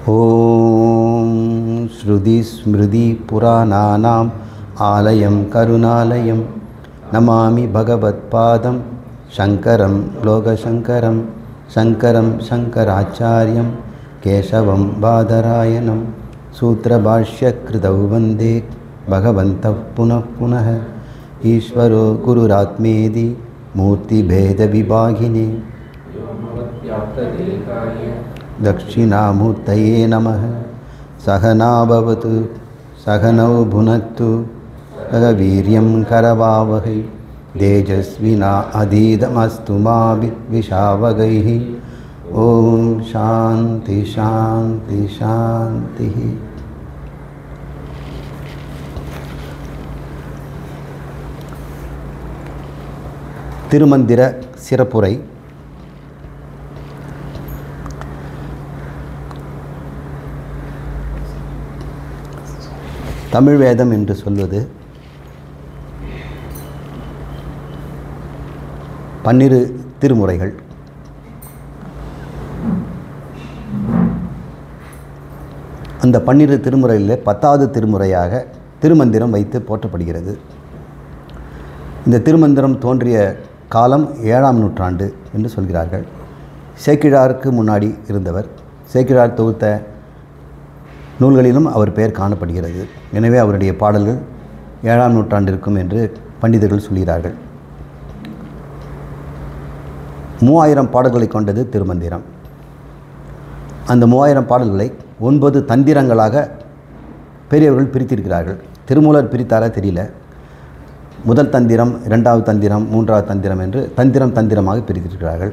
ॐ श्रुतिस्मृतिपुराणानाम् आलयं करुणालयं नमामि भगवत्पादं शङ्करं लोकशङ्करं शङ्करं शङ्कराचार्यं केशवं बादरायणं सूत्रभाष्यकृतौ वन्दे भगवन्तः पुनः पुनः ईश्वरो गुरुरात्मेति मूर्तिभेदविभागिने दक्षिणामूर्तये नमः। सहना भवतु सहनौ भुनक्तु सह वीर्यं करवावहै तेजस्विना अधीतमस्तु मा विद्विषावहैः। ॐ शान्ति शान्ति शान्तिः। திருமந்திர சிறப்புரை. தமிழ் வேதம் என்று சொல்வது 12 திருமுறைகள். அந்த 12 திருமுறையில் 10வது திருமுறையாக திருமந்திரம் வைத்து போற்றப்படுகிறது. இந்த திருமந்திரம் தோன்றிய காலம் 7ஆம் நூற்றாண்டு என்று சொல்கிறார்கள். சேக்கிழாருக்கு முன்னாடி இருந்தவர். சேக்கிழார் தொகுத்த நூல்களிலும் அவர் பெயர் காணப்படுகிறது. எனவே அவருடைய பாடல்கள் 7ஆம் நூற்றாண்டிற்கும் என்று பண்டிதர்கள் சொல்கிறார்கள். 3000 பாடல்களை கொண்டது திருமந்திரம். அந்த 3000 பாடல்களை 9 தந்திரங்களாக பெரியவர்கள் பிரித்திருக்கிறார்கள். திருமூலர் பிரித்தாரா தெரியல. முதல் தந்திரம், 2வது தந்திரம், 3வது தந்திரம் என்று தந்திரமாக பிரித்திருக்கிறார்கள்.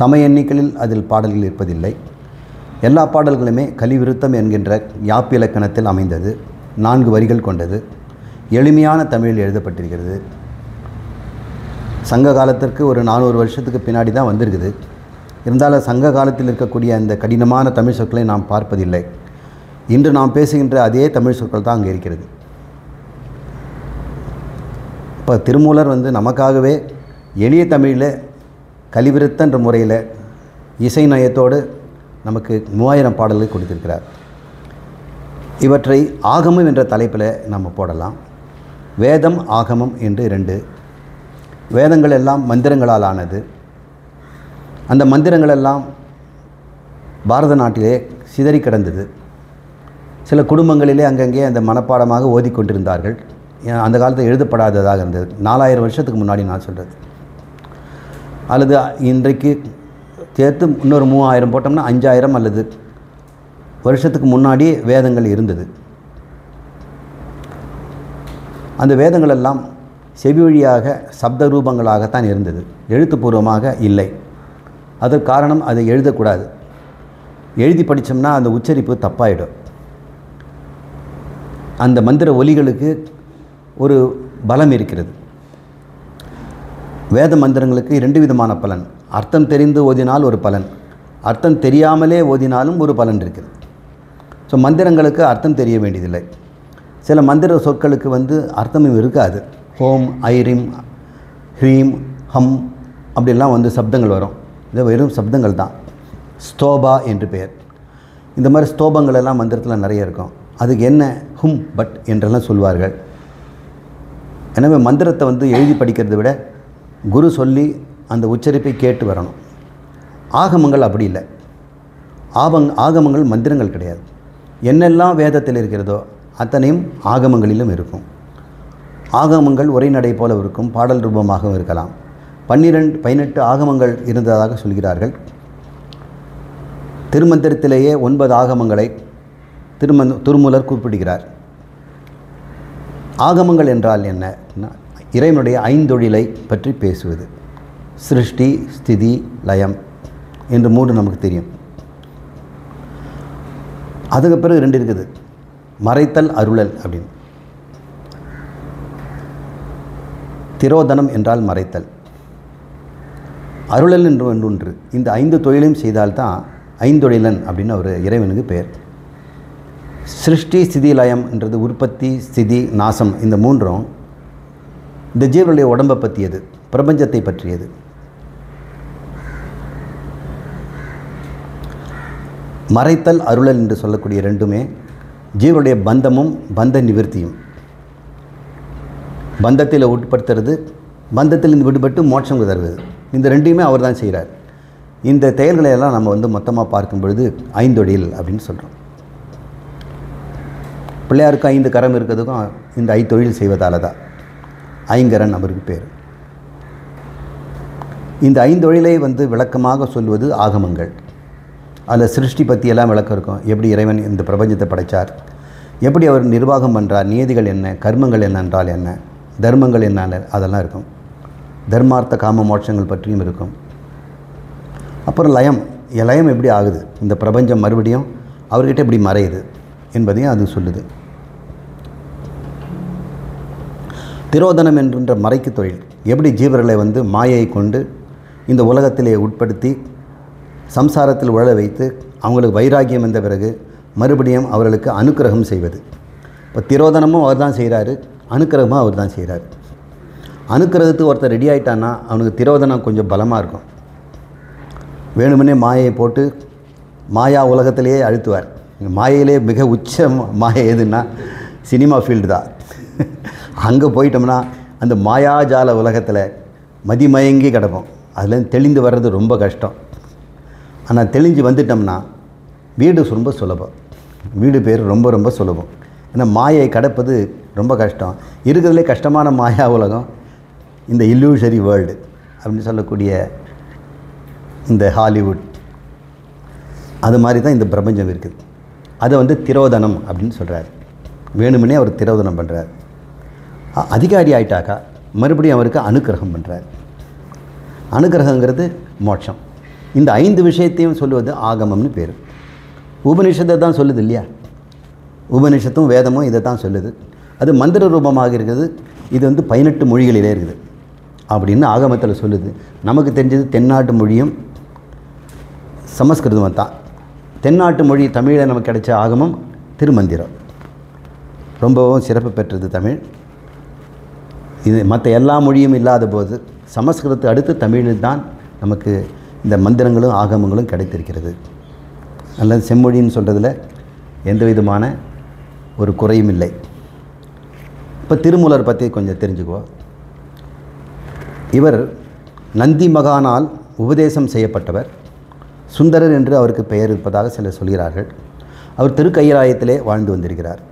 சமய எண்ணிக்கையில் அதில் பாடல்கள் இருப்பதில்லை. எல்லா பாடல்களுமே கலிவிருத்தம் என்கின்ற யாப்பிலக்கணத்தில் அமைந்தது. 4 வரிகள் கொண்டது. எளிமையான தமிழில் எழுதப்பட்டிருக்கிறது. சங்க காலத்திற்கு ஒரு 400 வருஷத்துக்கு பின்னாடி தான் வந்திருக்குது. இருந்தாலும் சங்க காலத்தில் இருக்கக்கூடிய அந்த கடினமான தமிழ் சொற்களை நாம் பார்ப்பதில்லை. இன்று நாம் பேசுகின்ற அதே தமிழ் சொற்கள் தான் அங்கே இருக்கிறது. இப்போ திருமூலர் நமக்காகவே எளிய தமிழில் கலிவிருத்தன்ற முறையில் இசை நயத்தோடு நமக்கு 3000 பாடல்களை கொடுத்திருக்கிறார். இவற்றை ஆகமம் என்ற தலைப்பில் நம்ம போடலாம். வேதம் ஆகமம் என்று 2. வேதங்கள் எல்லாம் மந்திரங்களால் ஆனது. அந்த மந்திரங்கள் எல்லாம் பாரத நாட்டிலே சிதறி கிடந்தது. சில குடும்பங்களிலே அங்கங்கே அந்த மனப்பாடமாக ஓதிக்கொண்டிருந்தார்கள். அந்த காலத்தில் எழுதப்படாததாக இருந்தது. 4000 வருஷத்துக்கு முன்னாடி நான் சொல்கிறது. அல்லது இன்றைக்கு சேர்த்து இன்னொரு 3000 போட்டோம்னா 5000 அல்லது வருஷத்துக்கு முன்னாடி வேதங்கள் இருந்தது. அந்த வேதங்கள் எல்லாம் செவி வழியாக சப்த ரூபங்களாகத்தான் இருந்தது. எழுத்துப்பூர்வமாக இல்லை. அதற்கு காரணம் அதை எழுதக்கூடாது. எழுதி படித்தோம்னா அந்த உச்சரிப்பு தப்பாயிடும். அந்த மந்திர ஒலிகளுக்கு ஒரு பலம் இருக்கிறது. வேத மந்திரங்களுக்கு 2 விதமான பலன். அர்த்தம் தெரிந்து ஓதினால் ஒரு பலன், அர்த்தம் தெரியாமலே ஓதினாலும் ஒரு பலன் இருக்குது. ஸோ மந்திரங்களுக்கு அர்த்தம் தெரிய வேண்டியதில்லை. சில மந்திர சொற்களுக்கு அர்த்தமும் இருக்காது. ஹோம், ஐரிம், ஹ்ரீம், ஹம் அப்படிலாம் சப்தங்கள் வரும். இது வெறும் சப்தங்கள் தான். ஸ்தோபா என்று பெயர். இந்த மாதிரி ஸ்தோபங்கள் எல்லாம் மந்திரத்தில் நிறைய இருக்கும். அதுக்கு என்ன ஹும் பட் என்றெல்லாம் சொல்வார்கள். எனவே மந்திரத்தை எழுதி படிக்கிறதை விட குரு சொல்லி அந்த உச்சரிப்பை கேட்டு வரணும். ஆகமங்கள் அப்படி இல்லை. ஆகமங்கள் மந்திரங்கள் கிடையாது. என்னெல்லாம் வேதத்தில் இருக்கிறதோ அத்தனையும் ஆகமங்களிலும் இருக்கும். ஆகமங்கள் உரைநடை போல இருக்கும், பாடல் ரூபமாகவும் இருக்கலாம். 18 ஆகமங்கள் இருந்ததாக சொல்கிறார்கள். திருமந்திரத்திலேயே 9 ஆகமங்களை திருமூலர் குறிப்பிடுகிறார். ஆகமங்கள் என்றால் என்ன? இறைவனுடைய 5 தொழிலை பற்றி பேசுவது. சிருஷ்டி, ஸ்திதி, லயம் என்று 3 நமக்கு தெரியும். அதுக்கு பிறகு 2 இருக்குது. மறைத்தல், அருளல் அப்படின்னு. திரோதனம் என்றால் மறைத்தல், அருளல் என்று ஒன்று. இந்த 5 தொழிலையும் செய்தால்தான் ஐந்தொழிலன் அப்படின்னு ஒரு இறைவனுக்கு பெயர். சிருஷ்டி, ஸ்திதி, லயம் என்றது உற்பத்தி, ஸ்திதி, நாசம். இந்த 3ம் இந்த ஜீவனுடைய உடம்பை பற்றியது, பிரபஞ்சத்தை பற்றியது. மறைத்தல், அருளல் என்று சொல்லக்கூடிய ரெண்டுமே ஜீவனுடைய பந்தமும் பந்த நிவர்த்தியும். பந்தத்தில் உட்படுத்துறது, பந்தத்தில் விடுபட்டு மோட்சம் தருவது, இந்த ரெண்டையுமே அவர் தான் செய்கிறார். இந்த செயல்களை எல்லாம் நம்ம மொத்தமாக பார்க்கும் பொழுது ஐந்தொழில் அப்படின்னு சொல்கிறோம். பிள்ளையாருக்கு 5 கரம் இருக்கிறதுக்கும் இந்த ஐந்தொழில் செய்வதால் தான் ஐங்கரன் அவருக்கு பேர். இந்த ஐந்தொழிலை விளக்கமாக சொல்வது ஆகமங்கள். அதில் சிருஷ்டி பற்றியெல்லாம் விளக்கம் இருக்கும். எப்படி இறைவன் இந்த பிரபஞ்சத்தை படைத்தார், எப்படி அவர் நிர்வாகம் பண்ணுறார், நியதிகள் என்ன, கர்மங்கள் என்ன என்றால் என்ன, தர்மங்கள் என்ன, அதெல்லாம் இருக்கும். தர்மார்த்த காம மோட்சங்கள் பற்றியும் இருக்கும். அப்புறம் லயம் எப்படி ஆகுது, இந்த பிரபஞ்சம் மறுபடியும் அவர்கிட்ட எப்படி மறையுது என்பதையும் அது சொல்லுது. திரோதனம் என்கின்ற மறைக்கு தொழில் எப்படி ஜீவர்களை மாயையை கொண்டு இந்த உலகத்திலே உட்படுத்தி சம்சாரத்தில் உழ வைத்து அவங்களுக்கு வைராக்கியம் வந்த பிறகு மறுபடியும் அவர்களுக்கு அனுக்கிரகம் செய்வது. இப்போ திரோதனமும் அவர் தான் செய்கிறாரு, அனுக்கிரகமும் அவர் தான் செய்கிறார். அனுக்கிரகத்துக்கு ஒருத்தர் ரெடி ஆகிட்டான்னா அவனுக்கு திரோதனம் கொஞ்சம் பலமாக இருக்கும். வேணுமுன்னே மாயையை போட்டு மாயா உலகத்திலேயே அழுத்துவார். மாயையிலே மிக உச்ச மாயை எதுன்னா சினிமா ஃபீல்டு தான். அங்கே போயிட்டோம்னா அந்த மாயாஜால உலகத்தில் மதிமயங்கி கிடப்போம். அதுலேருந்து தெளிந்து வர்றது ரொம்ப கஷ்டம். ஆனால் தெளிஞ்சு வந்துட்டோம்னா வீடு ரொம்ப சுலபம். வீடு பேர் ரொம்ப ரொம்ப சுலபம். ஏன்னா மாயை கடப்பது ரொம்ப கஷ்டம். இருக்கிறதுலே கஷ்டமான மாயா உலகம் இந்த இல்லூஷரி வேர்ல்டு அப்படின்னு சொல்லக்கூடிய இந்த ஹாலிவுட். அது மாதிரி தான் இந்த பிரபஞ்சம் இருக்குது. அதை திரோதனம் அப்படின்னு சொல்கிறார். வேணுமுன்னே அவர் திரோதனம் பண்ணுறார். அதிகாரி ஆயிட்டாக்கா மறுபடியும் அவருக்கு அனுக்கிரகம் பண்ணுறார். அனுக்கிரகங்கிறது மோட்சம். இந்த 5 விஷயத்தையும் சொல்லுவது ஆகமம்னு பேர். உபனிஷத்தை தான் சொல்லுது இல்லையா? உபனிஷத்தும் வேதமும் இதை தான் சொல்லுது. அது மந்திர ரூபமாக இருக்குது. இது 18 மொழிகளிலே இருக்குது அப்படின்னு ஆகமத்தில் சொல்லுது. நமக்கு தெரிஞ்சது தென்னாட்டு மொழியும் சமஸ்கிருதம் தான். தென்னாட்டு மொழி தமிழில் நமக்கு கிடைச்ச ஆகமம் திருமந்திரம். ரொம்பவும் சிறப்பு பெற்றது தமிழ். இது மற்ற எல்லா மொழியும் இல்லாத போது சமஸ்கிருதத்தை அடுத்து தமிழில் தான் நமக்கு இந்த மந்திரங்களும் ஆகமங்களும் கிடைத்திருக்கிறது. அல்லது செம்மொழின்னு சொல்கிறதுல எந்த விதமான ஒரு குறையும் இல்லை. இப்போ திருமூலர் பற்றி கொஞ்சம் தெரிஞ்சுக்குவோம். இவர் நந்தி மகானால் உபதேசம் செய்யப்பட்டவர். சுந்தரர் என்று அவருக்கு பெயர் இருப்பதாக சிலர் சொல்கிறார்கள். அவர் திருக்கைலாயத்திலே வாழ்ந்து வந்திருக்கிறார்.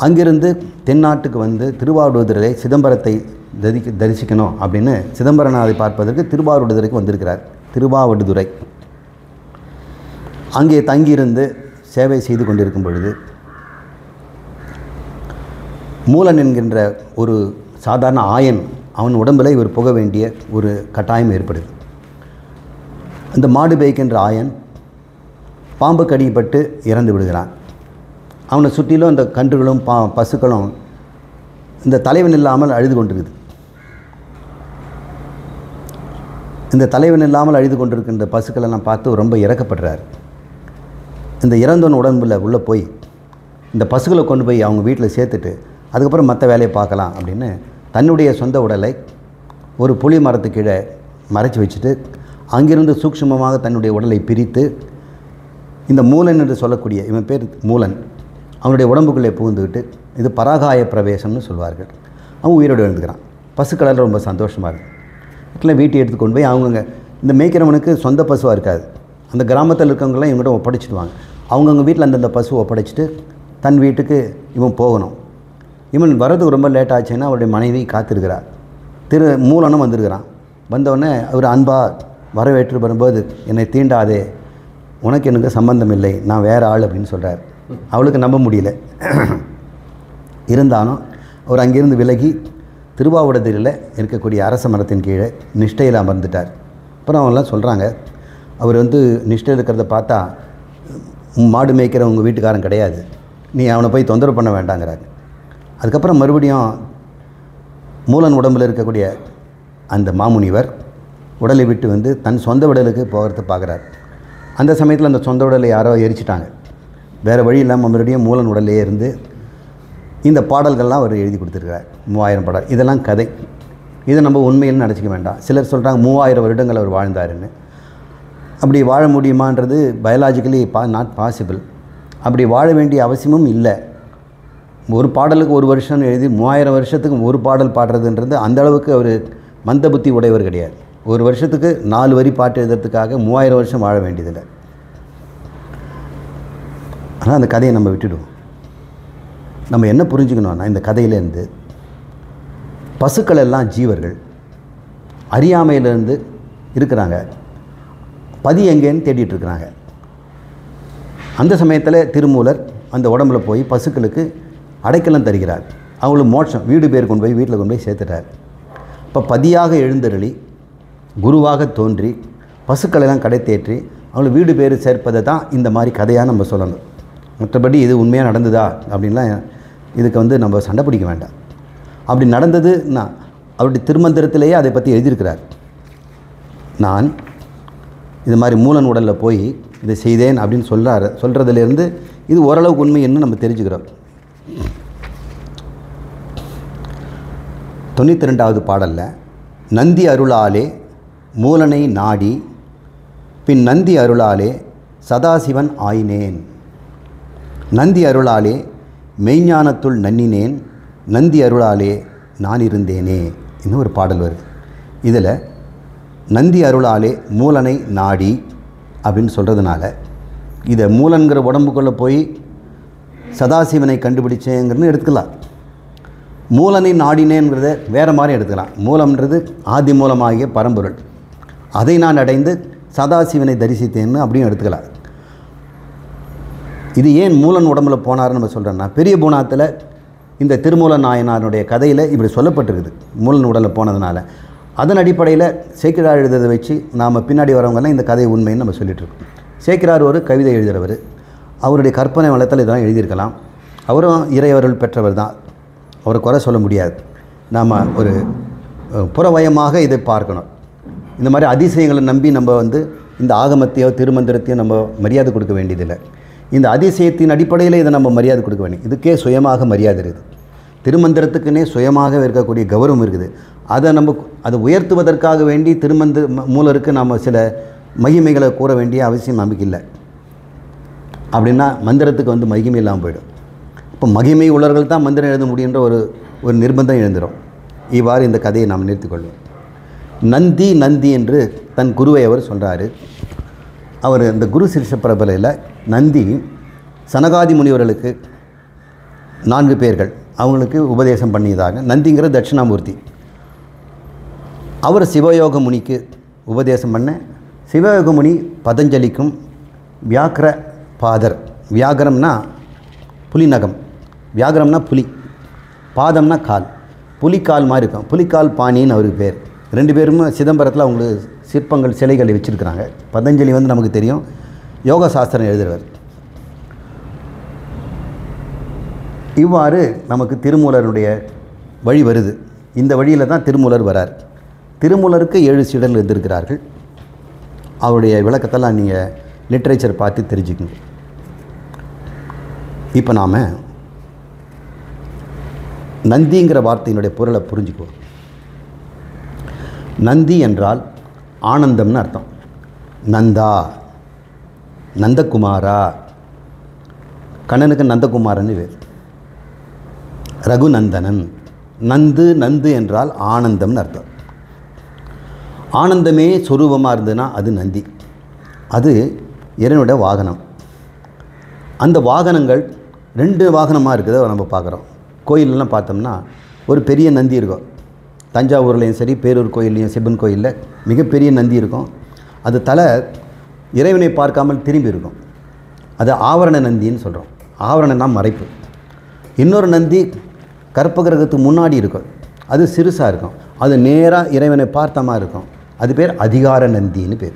அங்கிருந்து தென்னாட்டுக்கு திருவாவடுதுறை சிதம்பரத்தை தரிசிக்கணும் அப்படின்னு சிதம்பரநாதை பார்ப்பதற்கு திருவாவடுதுறைக்கு வந்திருக்கிறார். திருவாவடுதுறை அங்கே தங்கியிருந்து சேவை செய்து கொண்டிருக்கும் பொழுது மூலன் என்கின்ற ஒரு சாதாரண ஆயன் அவன் உடம்பில் இவர் புக வேண்டிய ஒரு கட்டாயம் ஏற்படுது. அந்த மாடு பேய்க்கின்ற ஆயன் பாம்பு கடிப்பட்டு இறந்து விடுகிறான். அவனை சுற்றிலும் அந்த கன்றுகளும் பசுக்களும் இந்த தலைவன் இல்லாமல் அழுது கொண்டிருக்குது. இந்த தலைவன் இல்லாமல் அழுது கொண்டிருக்கின்ற பசுக்களெல்லாம் பார்த்து ரொம்ப இறக்கப்படுறார். இந்த இறந்தவன் உடம்பில் உள்ளே போய் இந்த பசுக்களை கொண்டு போய் அவங்க வீட்டில் சேர்த்துட்டு அதுக்கப்புறம் மற்ற வேலையை பார்க்கலாம் அப்படின்னு தன்னுடைய சொந்த உடலை ஒரு புளி மரத்து கீழே மறைச்சி வச்சுட்டு அங்கிருந்து சூக்ஷ்மமாக தன்னுடைய உடலை பிரித்து இந்த மூலன் என்று சொல்லக்கூடிய இவன் பேர் மூலன் அவனுடைய உடம்புக்குள்ளே புகுந்துக்கிட்டு இது பராகாய பிரவேசம்னு சொல்வார்கள். அவன் உயிரோடு எழுந்துக்கிறான். பசுக்களால் ரொம்ப சந்தோஷமாக இருக்குது. வீட்டில் வீட்டை எடுத்து கொண்டு போய் அவங்கவுங்க இந்த மேய்க்கிறவனுக்கு சொந்த பசுவாக இருக்காது. அந்த கிராமத்தில் இருக்கவங்களாம் இவங்ககிட்ட ஒப்படைச்சிடுவாங்க. அவங்கவுங்க வீட்டில் அந்தந்த பசுவை ஒப்படைச்சிட்டு தன் வீட்டுக்கு இவன் போகணும். இவன் வரதுக்கு ரொம்ப லேட் ஆச்சுன்னா அவருடைய மனைவி காத்திருக்கிறார். மூலனும் வந்திருக்கிறான். வந்தவுடனே அவர் அன்பாக வரவேற்று வரும்போது என்னை தீண்டாதே, உனக்கு எனக்கு சம்பந்தம் இல்லை, நான் வேறு ஆள் அப்படின்னு சொல்கிறார். அவளுக்கு நம்ப முடியல. இருந்தாலும் அவர் அங்கேருந்து விலகி திருவாவடுதுறையில் இருக்கக்கூடிய அரச மரத்தின் கீழே நிஷ்டையில் அமர்ந்துட்டார். அப்புறம் அவங்களாம் சொல்கிறாங்க, அவர் நிஷ்டையில் இருக்கிறத பார்த்தா மாடு மேய்க்கிற உங்கள் வீட்டுக்காரன் கிடையாது, நீ அவனை போய் தொந்தரவு பண்ண வேண்டாங்கிறாங்க. அதுக்கப்புறம் மறுபடியும் மூலன் உடம்பில் இருக்கக்கூடிய அந்த மாமுனிவர் உடலை விட்டு தன் சொந்த உடலுக்கு போகிறத பார்க்குறார். அந்த சமயத்தில் அந்த சொந்த உடலை யாரோ எரிச்சிட்டாங்க. வேறு வழி இல்லாமல் மறுபடியும் மூலன் உடலே இருந்து இந்த பாடல்கள்லாம் அவர் எழுதி கொடுத்துருக்கார். 3000 பாடல். இதெல்லாம் கதை. இதை நம்ம உண்மையில் நினச்சிக்க வேண்டாம். சிலர் சொல்கிறாங்க 3000 வருடங்கள் அவர் வாழ்ந்தாருன்னு. அப்படி வாழ முடியுமான்றது பயாலாஜிக்கலி நாட் பாசிபிள். அப்படி வாழ வேண்டிய அவசியமும் இல்லை. ஒரு பாடலுக்கு ஒரு வருஷம் எழுதி 3000 வருஷத்துக்கு ஒரு பாடல் பாடுறதுன்றது அந்த அளவுக்கு அவர் மந்த புத்தி உடையவர் கிடையாது. ஒரு வருஷத்துக்கு 4 வரி பாட்டு எழுதுறதுக்காக 3000 வருஷம் வாழ வேண்டியதில்லை. ஆனால் அந்த கதையை நம்ம விட்டுடுவோம். நம்ம என்ன புரிஞ்சுக்கணும்னா, இந்த கதையிலேருந்து பசுக்கள் எல்லாம் ஜீவர்கள், அறியாமையிலேருந்து இருக்கிறாங்க, பதி எங்கேன்னு தேடிட்டுருக்குறாங்க. அந்த சமயத்தில் திருமூலர் அந்த உடம்புல போய் பசுக்களுக்கு அடைக்கலம் தருகிறார். அவங்களுக்கு மோட்சம், வீடு பேர் கொண்டு போய் வீட்டில் கொண்டு போய் சேர்த்துட்டார். இப்போ பதியாக எழுந்தருளி குருவாக தோன்றி பசுக்களெல்லாம் கடை தேற்றி அவங்களுக்கு வீடு பேர் சேர்ப்பதை தான் இந்த மாதிரி கதையாக நம்ம சொல்லணும். மற்றபடி இது உண்மையாக நடந்ததா அப்படின்லாம் இதுக்கு நம்ம சண்டை பிடிக்க வேண்டாம். அப்படி நடந்ததுன்னா அவருடைய திருமந்திரத்திலேயே அதை பற்றி எழுதியிருக்கிறார். நான் இது மாதிரி மூலன் உடலில் போய் இதை செய்தேன் அப்படின்னு சொல்கிறதுலேருந்து இது ஓரளவுக்கு உண்மை என்ன நம்ம தெரிஞ்சுக்கிறோம். 92வது பாடலில் நந்தி அருளாலே மூலனை நாடி பின் நந்தி அருளாலே சதாசிவன் ஆயினேன், நந்தி அருளாலே மெய்ஞானத்துள் நன்னினேன், நந்தி அருளாலே நான் இருந்தேனே இன்னும் ஒரு பாடல் வருது. இதில் நந்தி அருளாலே மூலனை நாடி அப்படின்னு சொல்கிறதுனால இதை மூலன்கிற உடம்புக்குள்ளே போய் சதாசிவனை கண்டுபிடிச்சேங்கிறது எடுத்துக்கலாம். மூலனை நாடினேங்கிறத வேறு மாதிரி எடுத்துக்கலாம். மூலம்ன்றது ஆதி மூலமாகிய பரம்பொருள், அதை நான் அடைந்து சதாசிவனை தரிசித்தேன்னு அப்படியும் எடுத்துக்கலாம். இது ஏன் மூலன் உடம்புல போனார்னு நம்ம சொல்கிறோன்னா, பெரிய புராணத்தில் இந்த திருமூல நாயனாருடைய கதையில் இப்படி சொல்லப்பட்டிருக்குது மூலன் உடலில் போனதுனால. அதன் அடிப்படையில் சேக்கிழார் எழுதுறதை வச்சு நாம் பின்னாடி வரவங்கெல்லாம் இந்த கதை உண்மைன்னு நம்ம சொல்லிகிட்ருக்கோம். சேக்கிழார் ஒரு கவிதை எழுதுகிறவர், அவருடைய கற்பனை வளத்தில் இதெல்லாம் எழுதியிருக்கலாம். அவரும் இறையவர்கள் பெற்றவர் தான், அவரை குறை சொல்ல முடியாது. நாம் ஒரு புறவயமாக இதை பார்க்கணும். இந்த மாதிரி அதிசயங்களை நம்பி நம்ம இந்த ஆகமத்தையோ திருமந்திரத்தையோ நம்ம மரியாதை கொடுக்க வேண்டியதில்லை. இந்த அதிசயத்தின் அடிப்படையில் இதை நம்ம மரியாதை கொடுக்க வேண்டிய, இதுக்கே சுயமாக மரியாதை இருக்குது. திருமந்திரத்துக்குன்னே சுயமாக இருக்கக்கூடிய கௌரவம் இருக்குது. அதை உயர்த்துவதற்காக வேண்டி மூலருக்கு நாம் சில மகிமைகளை கூற வேண்டிய அவசியம் நமக்கு இல்லை. அப்படின்னா மந்திரத்துக்கு மகிமை இல்லாமல் போயிடும். இப்போ மகிமை உள்ளவர்கள் தான் மந்திரம் எழுத முடியுன்ற ஒரு நிர்பந்தம் எழுந்துடும். இவ்வாறு இந்த கதையை நாம் நிறுத்திக்கொள்வோம். நந்தி நந்தி என்று தன் குருவை அவர் சொல்கிறாரு. அவர் இந்த குரு சிருஷ பிரபலையில் நந்தி சனகாதி முனிவர்களுக்கு 4 பேர்கள் அவங்களுக்கு உபதேசம் பண்ணியதாக, நந்திங்கிற தட்சிணாமூர்த்தி, அவர் சிவயோக முனிக்கு உபதேசம் பண்ண, சிவயோக முனி பதஞ்சலிக்கும் வியாக்கிர பாதர், வியாகரம்னா புலிநகம், வியாகரம்னா புலி, பாதம்னா கால், புலிக்கால் மாதிரி இருக்கும், புலிக்கால் பாணின்னு அவருக்கு பேர். 2 பேரும் சிதம்பரத்தில் அவங்களுக்கு சிற்பங்கள் சிலைகளை வச்சுருக்கிறாங்க. பதஞ்சலி நமக்கு தெரியும், யோக சாஸ்திரம் எழுதுகிறவர். இவ்வாறு நமக்கு திருமூலருடைய வழி வருது. இந்த வழியில் தான் திருமூலர் வரார். திருமூலருக்கு 7 சீடர்கள் இருந்திருக்கிறார்கள். அவருடைய விளக்கத்தெல்லாம் நீங்கள் லிட்ரேச்சர் பார்த்து தெரிஞ்சுக்கணும். இப்போ நாம் நந்திங்கிற வார்த்தையினுடைய பொருளை புரிஞ்சுக்குவோம். நந்தி என்றால் ஆனந்தம்னு அர்த்தம். நந்தா, நந்தகுமாரா, கண்ணனுக்கு நந்தகுமாரன்னு பேர், ரகுநந்தனன். நந்து என்றால் ஆனந்தம்னு அர்த்தம். ஆனந்தமே சொரூபமாக இருந்ததுன்னா அது நந்தி. அது இறைவனுடைய வாகனம். அந்த வாகனங்கள் 2 வாகனமாக இருக்கிறத நம்ம பார்க்குறோம். கோயிலெலாம் பார்த்தோம்னா ஒரு பெரிய நந்தி இருக்கும். தஞ்சாவூர்லேயும் சரி, பேரூர் கோயில்லையும், சிவன் கோயிலில் மிகப்பெரிய நந்தி இருக்கும். அது தலை இறைவனை பார்க்காமல் திரும்பி இருக்கும். அது ஆவரண நந்தின்னு சொல்கிறோம். ஆவரணம்னா மறைப்பு. இன்னொரு நந்தி கற்பகிரகத்துக்கு முன்னாடி இருக்கும், அது சிறுசாக இருக்கும், அது நேராக இறைவனை பார்த்த மாதிரி இருக்கும். அது பேர் அதிகார நந்தின்னு பேர்.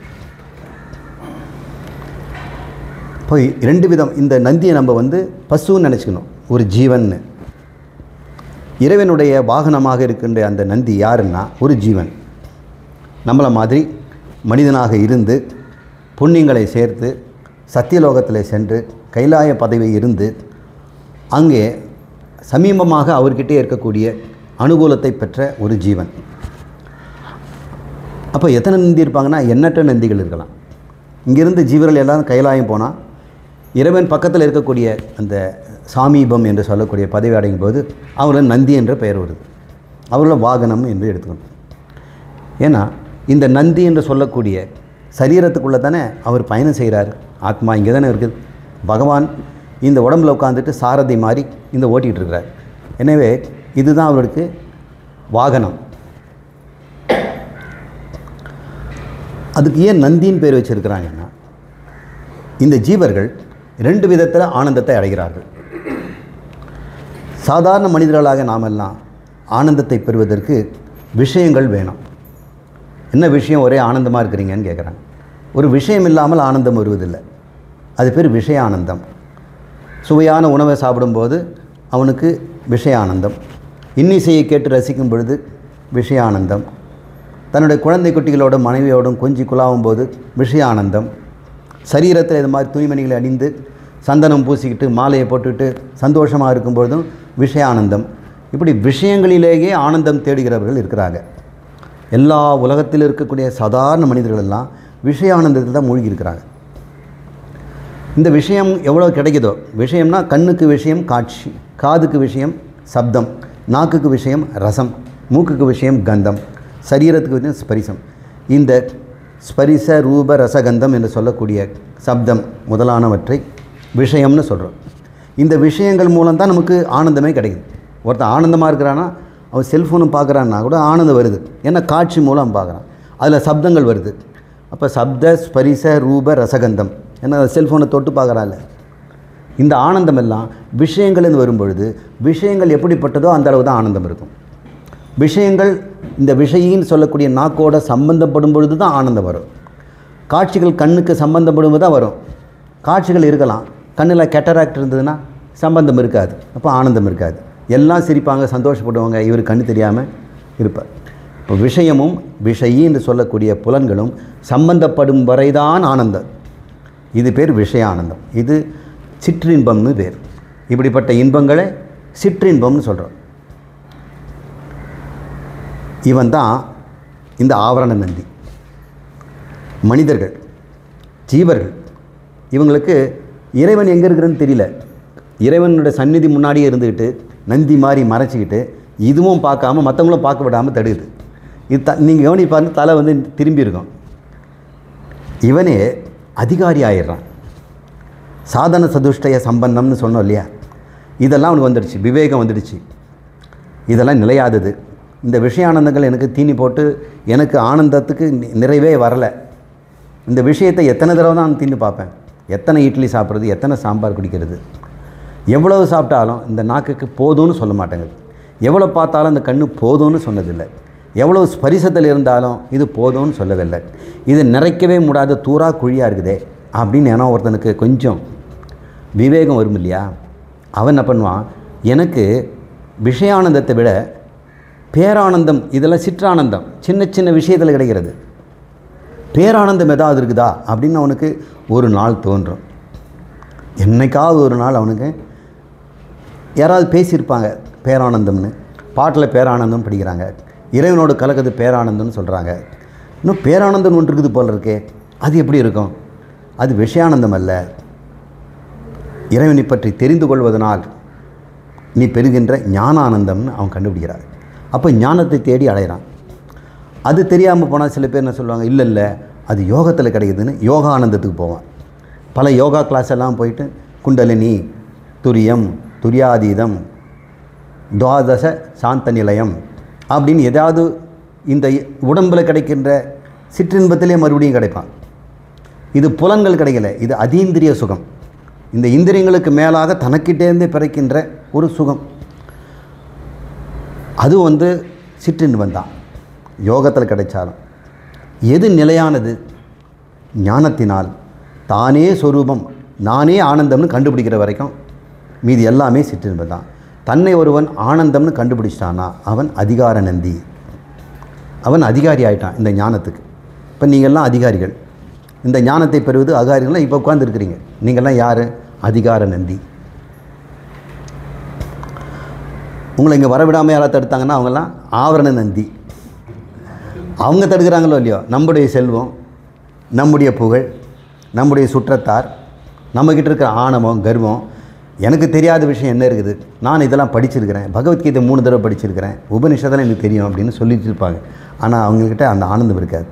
இப்போ 2 விதம். இந்த நந்தியை நம்ம பசுன்னு நினச்சிக்கணும், ஒரு ஜீவன்னு. இறைவனுடைய வாகனமாக இருக்கின்ற அந்த நந்தி யாருன்னா ஒரு ஜீவன். நம்மளை மாதிரி மனிதனாக இருந்து புண்ணியங்களை சேர்த்து சத்தியலோகத்தில் சென்று கைலாய பதவி இருந்து அங்கே சமீபமாக அவர்கிட்டே இருக்கக்கூடிய அனுகூலத்தை பெற்ற ஒரு ஜீவன். அப்போ எத்தனை நந்தி இருப்பாங்கன்னா எண்ணற்ற நந்திகள் இருக்கலாம். இங்கிருந்து ஜீவர்கள் எல்லாரும் கைலாயம் போனால் இறைவன் பக்கத்தில் இருக்கக்கூடிய அந்த சாமீபம் என்று சொல்லக்கூடிய பதவி அடையும் போது அவர்கள் நந்தி என்ற பெயர் வருது. அவர்கள வாகனம் என்று எடுத்துக்கணும். ஏன்னா இந்த நந்தி என்று சொல்லக்கூடிய சரீரத்துக்குள்ளே தானே அவர் பயணம் செய்கிறார். ஆத்மா இங்கே தானே இருக்குது. பகவான் இந்த உடம்பில் உட்காந்துட்டு சாரதி மாதிரி இந்த ஓட்டிகிட்டு இருக்கிறார். எனவே இதுதான் அவருக்கு வாகனம். அதுக்கு ஏன் நந்தின்னு பேர் வச்சுருக்கிறாங்கன்னா, இந்த ஜீவர்கள் 2 விதத்தில் ஆனந்தத்தை அடைகிறார்கள். சாதாரண மனிதர்களாக நாமெல்லாம் ஆனந்தத்தை பெறுவதற்கு விஷயங்கள் வேணும். என்ன விஷயம் ஒரே ஆனந்தமாக இருக்கிறீங்கன்னு கேட்குறாங்க. ஒரு விஷயம் இல்லாமல் ஆனந்தம் வருவதில்லை. அது பேர் விஷய ஆனந்தம். சுவையான உணவை சாப்பிடும்போது அவனுக்கு விஷய ஆனந்தம். இன்னிசையை கேட்டு ரசிக்கும் பொழுது விஷய ஆனந்தம். தன்னுடைய குழந்தை குட்டிகளோட மனைவியோடும் கொஞ்சி குழாவும் போது விஷய ஆனந்தம். சரீரத்தில் இது மாதிரி துணிமணிகளை அணிந்து சந்தனம் பூசிக்கிட்டு மாலையை போட்டுக்கிட்டு சந்தோஷமாக இருக்கும்பொழுதும் விஷய ஆனந்தம். இப்படி விஷயங்களிலேயே ஆனந்தம் தேடுகிறவர்கள் இருக்கிறாங்க. எல்லா உலகத்தில் இருக்கக்கூடிய சாதாரண மனிதர்கள் எல்லாம் விஷய ஆனந்தத்தில் தான் மூழ்கி இருக்கிறாங்க. இந்த விஷயம் எவ்வளோ கிடைக்குதோ, விஷயம்னா கண்ணுக்கு விஷயம் காட்சி, காதுக்கு விஷயம் சப்தம், நாக்குக்கு விஷயம் ரசம், மூக்குக்கு விஷயம் கந்தம், சரீரத்துக்கு விஷயம் ஸ்பரிசம். இந்த ஸ்பரிச ரூப ரசகந்தம் என்று சொல்லக்கூடிய சப்தம் முதலானவற்றை விஷயம்னு சொல்கிறோம். இந்த விஷயங்கள் மூலம்தான் நமக்கு ஆனந்தமே கிடைக்குது. ஒருத்தன் ஆனந்தமாக இருக்கிறான்னா அவன் செல்ஃபோனும் பார்க்குறான்னா கூட ஆனந்தம் வருது. ஏன்னா காட்சி மூலம் பார்க்குறான், அதில் சப்தங்கள் வருது. அப்போ சப்த ஸ்பரிச ரூப ரசகந்தம், ஏன்னா செல்ஃபோனை தொட்டு பார்க்குறான்ல. இந்த ஆனந்தம் எல்லாம் விஷயங்கள்னு வரும்பொழுது விஷயங்கள் எப்படிப்பட்டதோ அந்த அளவு தான் ஆனந்தம் இருக்கும். விஷயங்கள் இந்த விஷயின்னு சொல்லக்கூடிய நாக்கோட சம்பந்தப்படும் பொழுது தான் ஆனந்தம் வரும். காட்சிகள் கண்ணுக்கு சம்பந்தப்படும் தான் வரும். காட்சிகள் இருக்கலாம், கண்ணில் கேட்டராக்ட் இருந்ததுன்னா சம்பந்தம் இருக்காது, அப்போ ஆனந்தம் இருக்காது. எல்லாம் சிரிப்பாங்க, சந்தோஷப்படுவாங்க, இவர் கண்ணு தெரியாமல் இருப்பார். இப்போ விஷயமும் விஷயி என்று சொல்லக்கூடிய புலன்களும் சம்பந்தப்படும் வரைதான் ஆனந்தம். இது பேர் விஷய ஆனந்தம். இது சிற்றின்பம்னு பேர். இப்படிப்பட்ட இன்பங்களை சிற்றின்பம்னு சொல்கிறோம். இவன் தான் இந்த ஆவரண நந்தி. மனிதர்கள், ஜீவர்கள், இவங்களுக்கு இறைவன் எங்கே இருக்கிறன்னு தெரியல. இறைவனுடைய சந்நிதி முன்னாடியே இருந்துக்கிட்டு நந்தி மாதிரி மறைச்சிக்கிட்டு இதுவும் பார்க்காம மற்றவங்களும் பார்க்க விடாமல் தடுக்குது. இது நீங்கள் கவனிப்பாருன்னு தலை வந்து திரும்பி இருக்கும். இவனே அதிகாரி ஆயிடுறான். சாதன சதுஷ்டய சம்பந்தம்னு சொன்னோம் இல்லையா, இதெல்லாம் அவனுக்கு வந்துடுச்சு, விவேகம் வந்துடுச்சு. இதெல்லாம் நிலையாதது. இந்த விஷயானந்தங்கள் எனக்கு தீனி போட்டு எனக்கு ஆனந்தத்துக்கு நிறைவே வரலை. இந்த விஷயத்தை எத்தனை தடவை தான் நான் தின்னு பார்ப்பேன். எத்தனை இட்லி சாப்பிட்றது, எத்தனை சாம்பார் குடிக்கிறது, எவ்வளவு சாப்பிட்டாலும் இந்த நாக்குக்கு போதும்னு சொல்ல மாட்டேங்குது. எவ்வளோ பார்த்தாலும் இந்த கண்ணு போதும்னு சொன்னதில்லை. எவ்வளவு ஸ்பரிசத்தில் இருந்தாலும் இது போதும்னு சொல்லவில்லை. இது நிறைக்கவே முடியாத தூரா குழியாக இருக்குதே அப்படின்னு ஏன்னா ஒருத்தனுக்கு கொஞ்சம் விவேகம் வரும் இல்லையா, அவன் என்ன பண்ணுவான், எனக்கு விஷயானந்தத்தை விட பேரானந்தம், இதெல்லாம் சிற்றானந்தம், சின்ன சின்ன விஷயத்தில் கிடைக்கிறது. பேரானந்தம் ஏதாவது இருக்குதா அப்படின்னு அவனுக்கு ஒரு நாள் தோன்றும். என்னைக்காவது ஒரு நாள் அவனுக்கு யாராவது பேசியிருப்பாங்க பேரானந்தம்னு, பாட்டில் பேரானந்தம் படிக்கிறாங்க, இறைவனோடு கலக்குது பேரானந்தம்னு சொல்கிறாங்க. இன்னும் பேரானந்தம் ஒன்று இருக்குது போல் இருக்கே, அது எப்படி இருக்கும்? அது விஷயானந்தம் அல்ல. இறைவனை பற்றி தெரிந்து கொள்வதனால் நீ பெறுகின்ற ஞானானந்தம்னு அவன் கண்டுபிடிக்கிறார். அப்போ ஞானத்தை தேடி அடைகிறான். அது தெரியாமல் போனால் சில பேர் என்ன சொல்லுவாங்க, இல்லை இல்லை அது யோகத்தில் கிடைக்குதுன்னு யோகானந்தத்துக்கு போவான். பல யோகா கிளாஸ் எல்லாம் போயிட்டு குண்டலினி, துரியம், துரியாதீதம், துவாதச சாந்த நிலையம் அப்படின்னு ஏதாவது இந்த உடம்பில் கிடைக்கின்ற சிற்றின்பத்திலே மறுபடியும் கிடைப்பான். இது புலன்கள் கிடைக்கல, இது அதீந்திரிய சுகம். இந்த இந்திரியங்களுக்கு மேலாக தனக்கிட்டேருந்தே பிறக்கின்ற ஒரு சுகம். அது வந்து சிற்றின்பம் தான். யோகத்தில் கிடைச்சாலும் எது நிலையானது? ஞானத்தினால் தானே சொரூபம், நானே ஆனந்தம்னு கண்டுபிடிக்கிற வரைக்கும் மீதி எல்லாமே சிற்றின்பம் தான். தன்னை ஒருவன் ஆனந்தம்னு கண்டுபிடிச்சிட்டானா அவன் அதிகார நந்தி, அவன் அதிகாரி ஆகிட்டான் இந்த ஞானத்துக்கு. இப்போ நீங்கள்லாம் அதிகாரிகள், இந்த ஞானத்தை பெறுவது அதிகாரிகள்லாம் இப்போ உட்கார்ந்துருக்கிறீங்க. நீங்கள்லாம் யார்? அதிகார நந்தி. உங்களை இங்கே வரவிடாமல் யாராவது தடுத்தாங்கன்னா அவங்கெல்லாம் ஆவரண நந்தி. அவங்க தடுக்கிறாங்களோ இல்லையோ, நம்முடைய செல்வம், நம்முடைய புகழ், நம்முடைய சுற்றத்தார், நம்மக்கிட்ட இருக்கிற ஆணவம், கர்வம், எனக்கு தெரியாத விஷயம் என்ன இருக்குது, நான் இதெல்லாம் படிச்சிருக்கிறேன், பகவத்கீதை 3 தடவை படிச்சிருக்கிறேன், உபனிஷதெல்லாம் எனக்கு தெரியும் அப்படின்னு சொல்லிட்டு இருப்பாங்க. ஆனால் அவங்கக்கிட்ட அந்த ஆனந்தம் இருக்காது.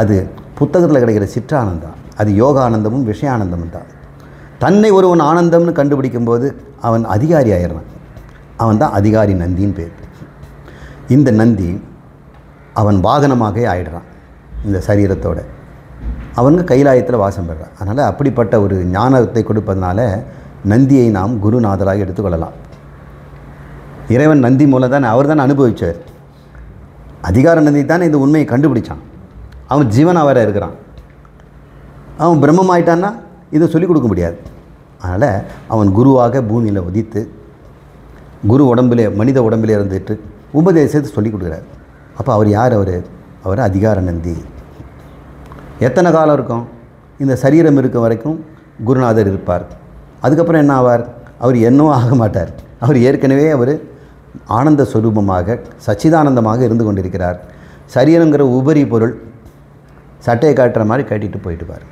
அது புத்தகத்தில் கிடைக்கிற சிற்றானந்தம், அது யோக ஆனந்தமும் விஷயானந்தமும் தான். தன்னை ஒருவன் ஆனந்தம்னு கண்டுபிடிக்கும்போது அவன் அதிகாரி ஆயிடுறான். அவன் தான் அதிகாரி நந்தின்னு பேர். இந்த நந்தி அவன் வாகனமாக ஆயிடுறான் இந்த சரீரத்தோட. அவங்க கைலாயத்தில் வாசம் பெறான். அதனால் அப்படிப்பட்ட ஒரு ஞானத்தை கொடுப்பதனால நந்தியை நாம் குருநாதராக எடுத்துக்கொள்ளலாம். இறைவன் நந்தி மூலம் தான் அவர் தான் அனுபவித்தார். அதிகார நந்தி தானே இந்த உண்மையை கண்டுபிடிச்சான். அவன் ஜீவனாக வேற இருக்கிறான். அவன் பிரம்மமாயிட்டான்னா இதை சொல்லிக் கொடுக்க முடியாது. அதனால் அவன் குருவாக பூமியில் உதித்து குரு உடம்பிலே, மனித உடம்பிலே இருந்துட்டு உபதேசத்தை சொல்லிக் கொடுக்குறார். அப்போ அவர் யார்? அவர் அதிகார நந்தி. எத்தனை காலம் இருக்கும்? இந்த சரீரம் இருக்க வரைக்கும் குருநாதர் இருப்பார். அதுக்கப்புறம் என்ன ஆவார்? அவர் என்னவோ ஆக மாட்டார். அவர் ஏற்கனவே ஆனந்த ஸ்வரூபமாக சச்சிதானந்தமாக இருந்து கொண்டிருக்கிறார். சரீரங்கிற உபரி பொருள் சட்டையை காட்டுற மாதிரி கட்டிட்டு போயிட்டுப்பார்.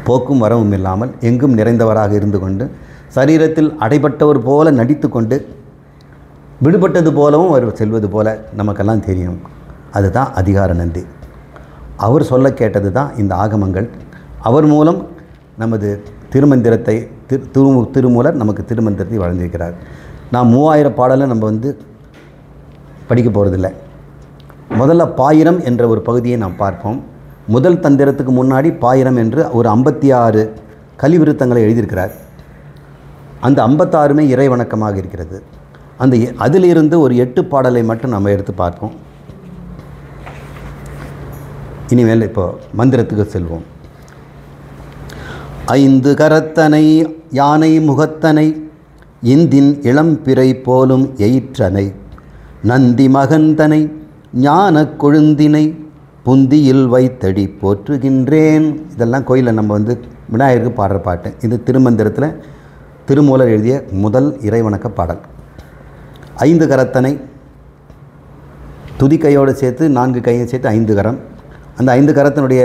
போக்கும் வரவும் இல்லாமல் எங்கும் நிறைந்தவராக இருந்து கொண்டு சரீரத்தில் அடைபட்டவர் போல நடித்து கொண்டு விடுபட்டது போலவும் அவர் செல்வது போல நமக்கெல்லாம் தெரியும். அதுதான் அதிகார நந்தி. அவர் சொல்ல கேட்டது தான் இந்த ஆகமங்கள். அவர் மூலம் நமது திருமந்திரத்தை திருமூலர் நமக்கு திருமந்திரத்தை வழங்கியிருக்கிறார். நான் 3000 பாடலை நம்ம படிக்க போகிறதில்லை. முதல்ல பாயிரம் என்ற ஒரு பகுதியை நாம் பார்ப்போம். முதல் தந்திரத்துக்கு முன்னாடி பாயிரம் என்று ஒரு 56 கலிவிருத்தங்களை எழுதியிருக்கிறார். அந்த 56மே இறை வணக்கமாக இருக்கிறது. அதிலிருந்து ஒரு 8 பாடலை மட்டும் நம்ம எடுத்து பார்ப்போம். இனிமேல் இப்போ மந்திரத்துக்கு செல்வோம். 5 கரத்தனை யானை முகத்தனை இந்தின் இளம்பிறை போலும் எயிற்றனை நந்தி மகந்தனை ஞான கொழுந்தினை புந்தியில் வைத்தடி போற்றுகின்றேன். இதெல்லாம் கோயிலில் நம்ம விநாயகருக்கு பாடுற பாட்டு. இது திருமந்திரத்தில் திருமூலர் எழுதிய முதல் இறைவணக்க பாடல். 5 கரத்தனை துதிக்கையோடு சேர்த்து 4 கையை சேர்த்து 5 கரம். அந்த 5 கரத்தினுடைய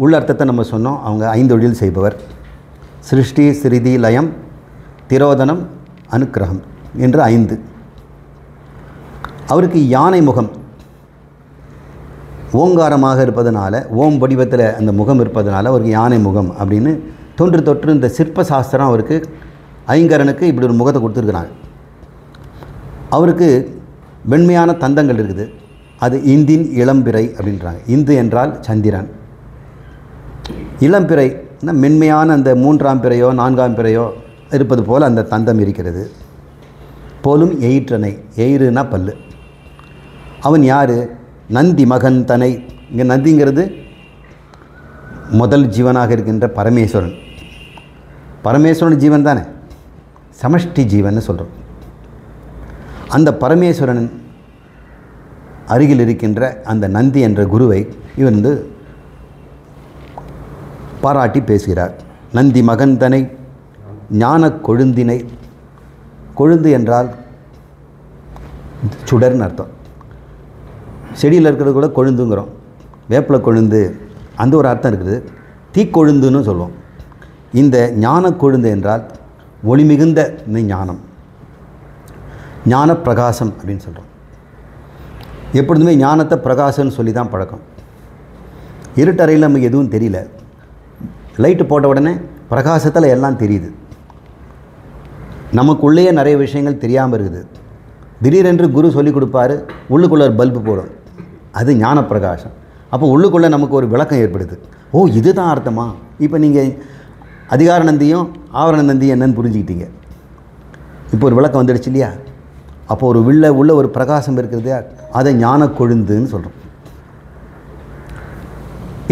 உள்ளர்த்தத்தை நம்ம சொன்னோம். அவங்க 5 தொழில் செய்பவர். சிருஷ்டி, சிறிதி, லயம், திரோதனம், அனுக்கிரகம் என்று 5. அவருக்கு யானை முகம் ஓங்காரமாக இருப்பதனால, ஓம் வடிவத்தில் அந்த முகம் இருப்பதனால அவருக்கு யானை முகம் அப்படின்னு தொற்று இந்த சிற்ப சாஸ்திரம் அவருக்கு ஐங்கரனுக்கு இப்படி ஒரு முகத்தை கொடுத்துருக்குறாங்க. அவருக்கு வெண்மையான தந்தங்கள் இருக்குது. அது இந்தின் இளம்பிறை அப்படின்றாங்க. இந்து என்றால் சந்திரன். இளம்பிறை மென்மையான அந்த 3ஆம் பிறையோ 4ஆம் பிறையோ இருப்பது போல் அந்த தந்தம் இருக்கிறது. போலும் எயிற்றனை, எயிறுனா பல்லு. அவன் யார்? நந்தி மகன் தனை. இங்கே நந்திங்கிறது முதல் ஜீவனாக இருக்கின்ற பரமேஸ்வரன். பரமேஸ்வரன் ஜீவன் தானே, சமஷ்டி ஜீவன் சொல்கிறோம். அந்த பரமேஸ்வரன் அருகில் இருக்கின்ற அந்த நந்தி என்ற குருவை இவன் பாராட்டி பேசுகிறார். நந்தி மகந்தனை ஞான கொழுந்தினை. கொழுந்து என்றால் சுடர்னு அர்த்தம். செடியில் இருக்கிறது கூட கொழுந்துங்கிறோம். வேப்பிலை கொழுந்து அந்த ஒரு அர்த்தம் இருக்குது. தீக்கொழுந்துன்னு சொல்லுவோம். இந்த ஞான கொழுந்து என்றால் ஒளி மிகுந்த இந்த ஞானம், ஞான பிரகாசம் அப்படின்னு சொல்கிறோம். எப்பொழுதுமே ஞானத்தை பிரகாசம்னு சொல்லி தான் பழக்கம். இருட்டறையில் நமக்கு எதுவும் தெரியல, லைட்டு போட்ட உடனே பிரகாசத்தில் எல்லாம் தெரியுது. நமக்குள்ளேயே நிறைய விஷயங்கள் தெரியாமல் இருக்குது. திடீரென்று குரு சொல்லிக் கொடுப்பார், உள்ளுக்குள்ளே ஒரு பல்பு போடும். அது ஞான பிரகாசம். அப்போ உள்ளுக்குள்ளே நமக்கு ஒரு விளக்கம் ஏற்படுது. ஓ, இதுதான் அர்த்தமா? இப்போ நீங்கள் அதிகார நந்தியும் ஆவரண நந்தியும் என்னன்னு புரிஞ்சுக்கிட்டீங்க. இப்போ ஒரு விளக்கம் வந்துடுச்சு இல்லையா? அப்போ ஒரு உள்ள ஒரு பிரகாசம் இருக்கிறது, அதை ஞான கொழுந்துன்னு சொல்கிறோம்.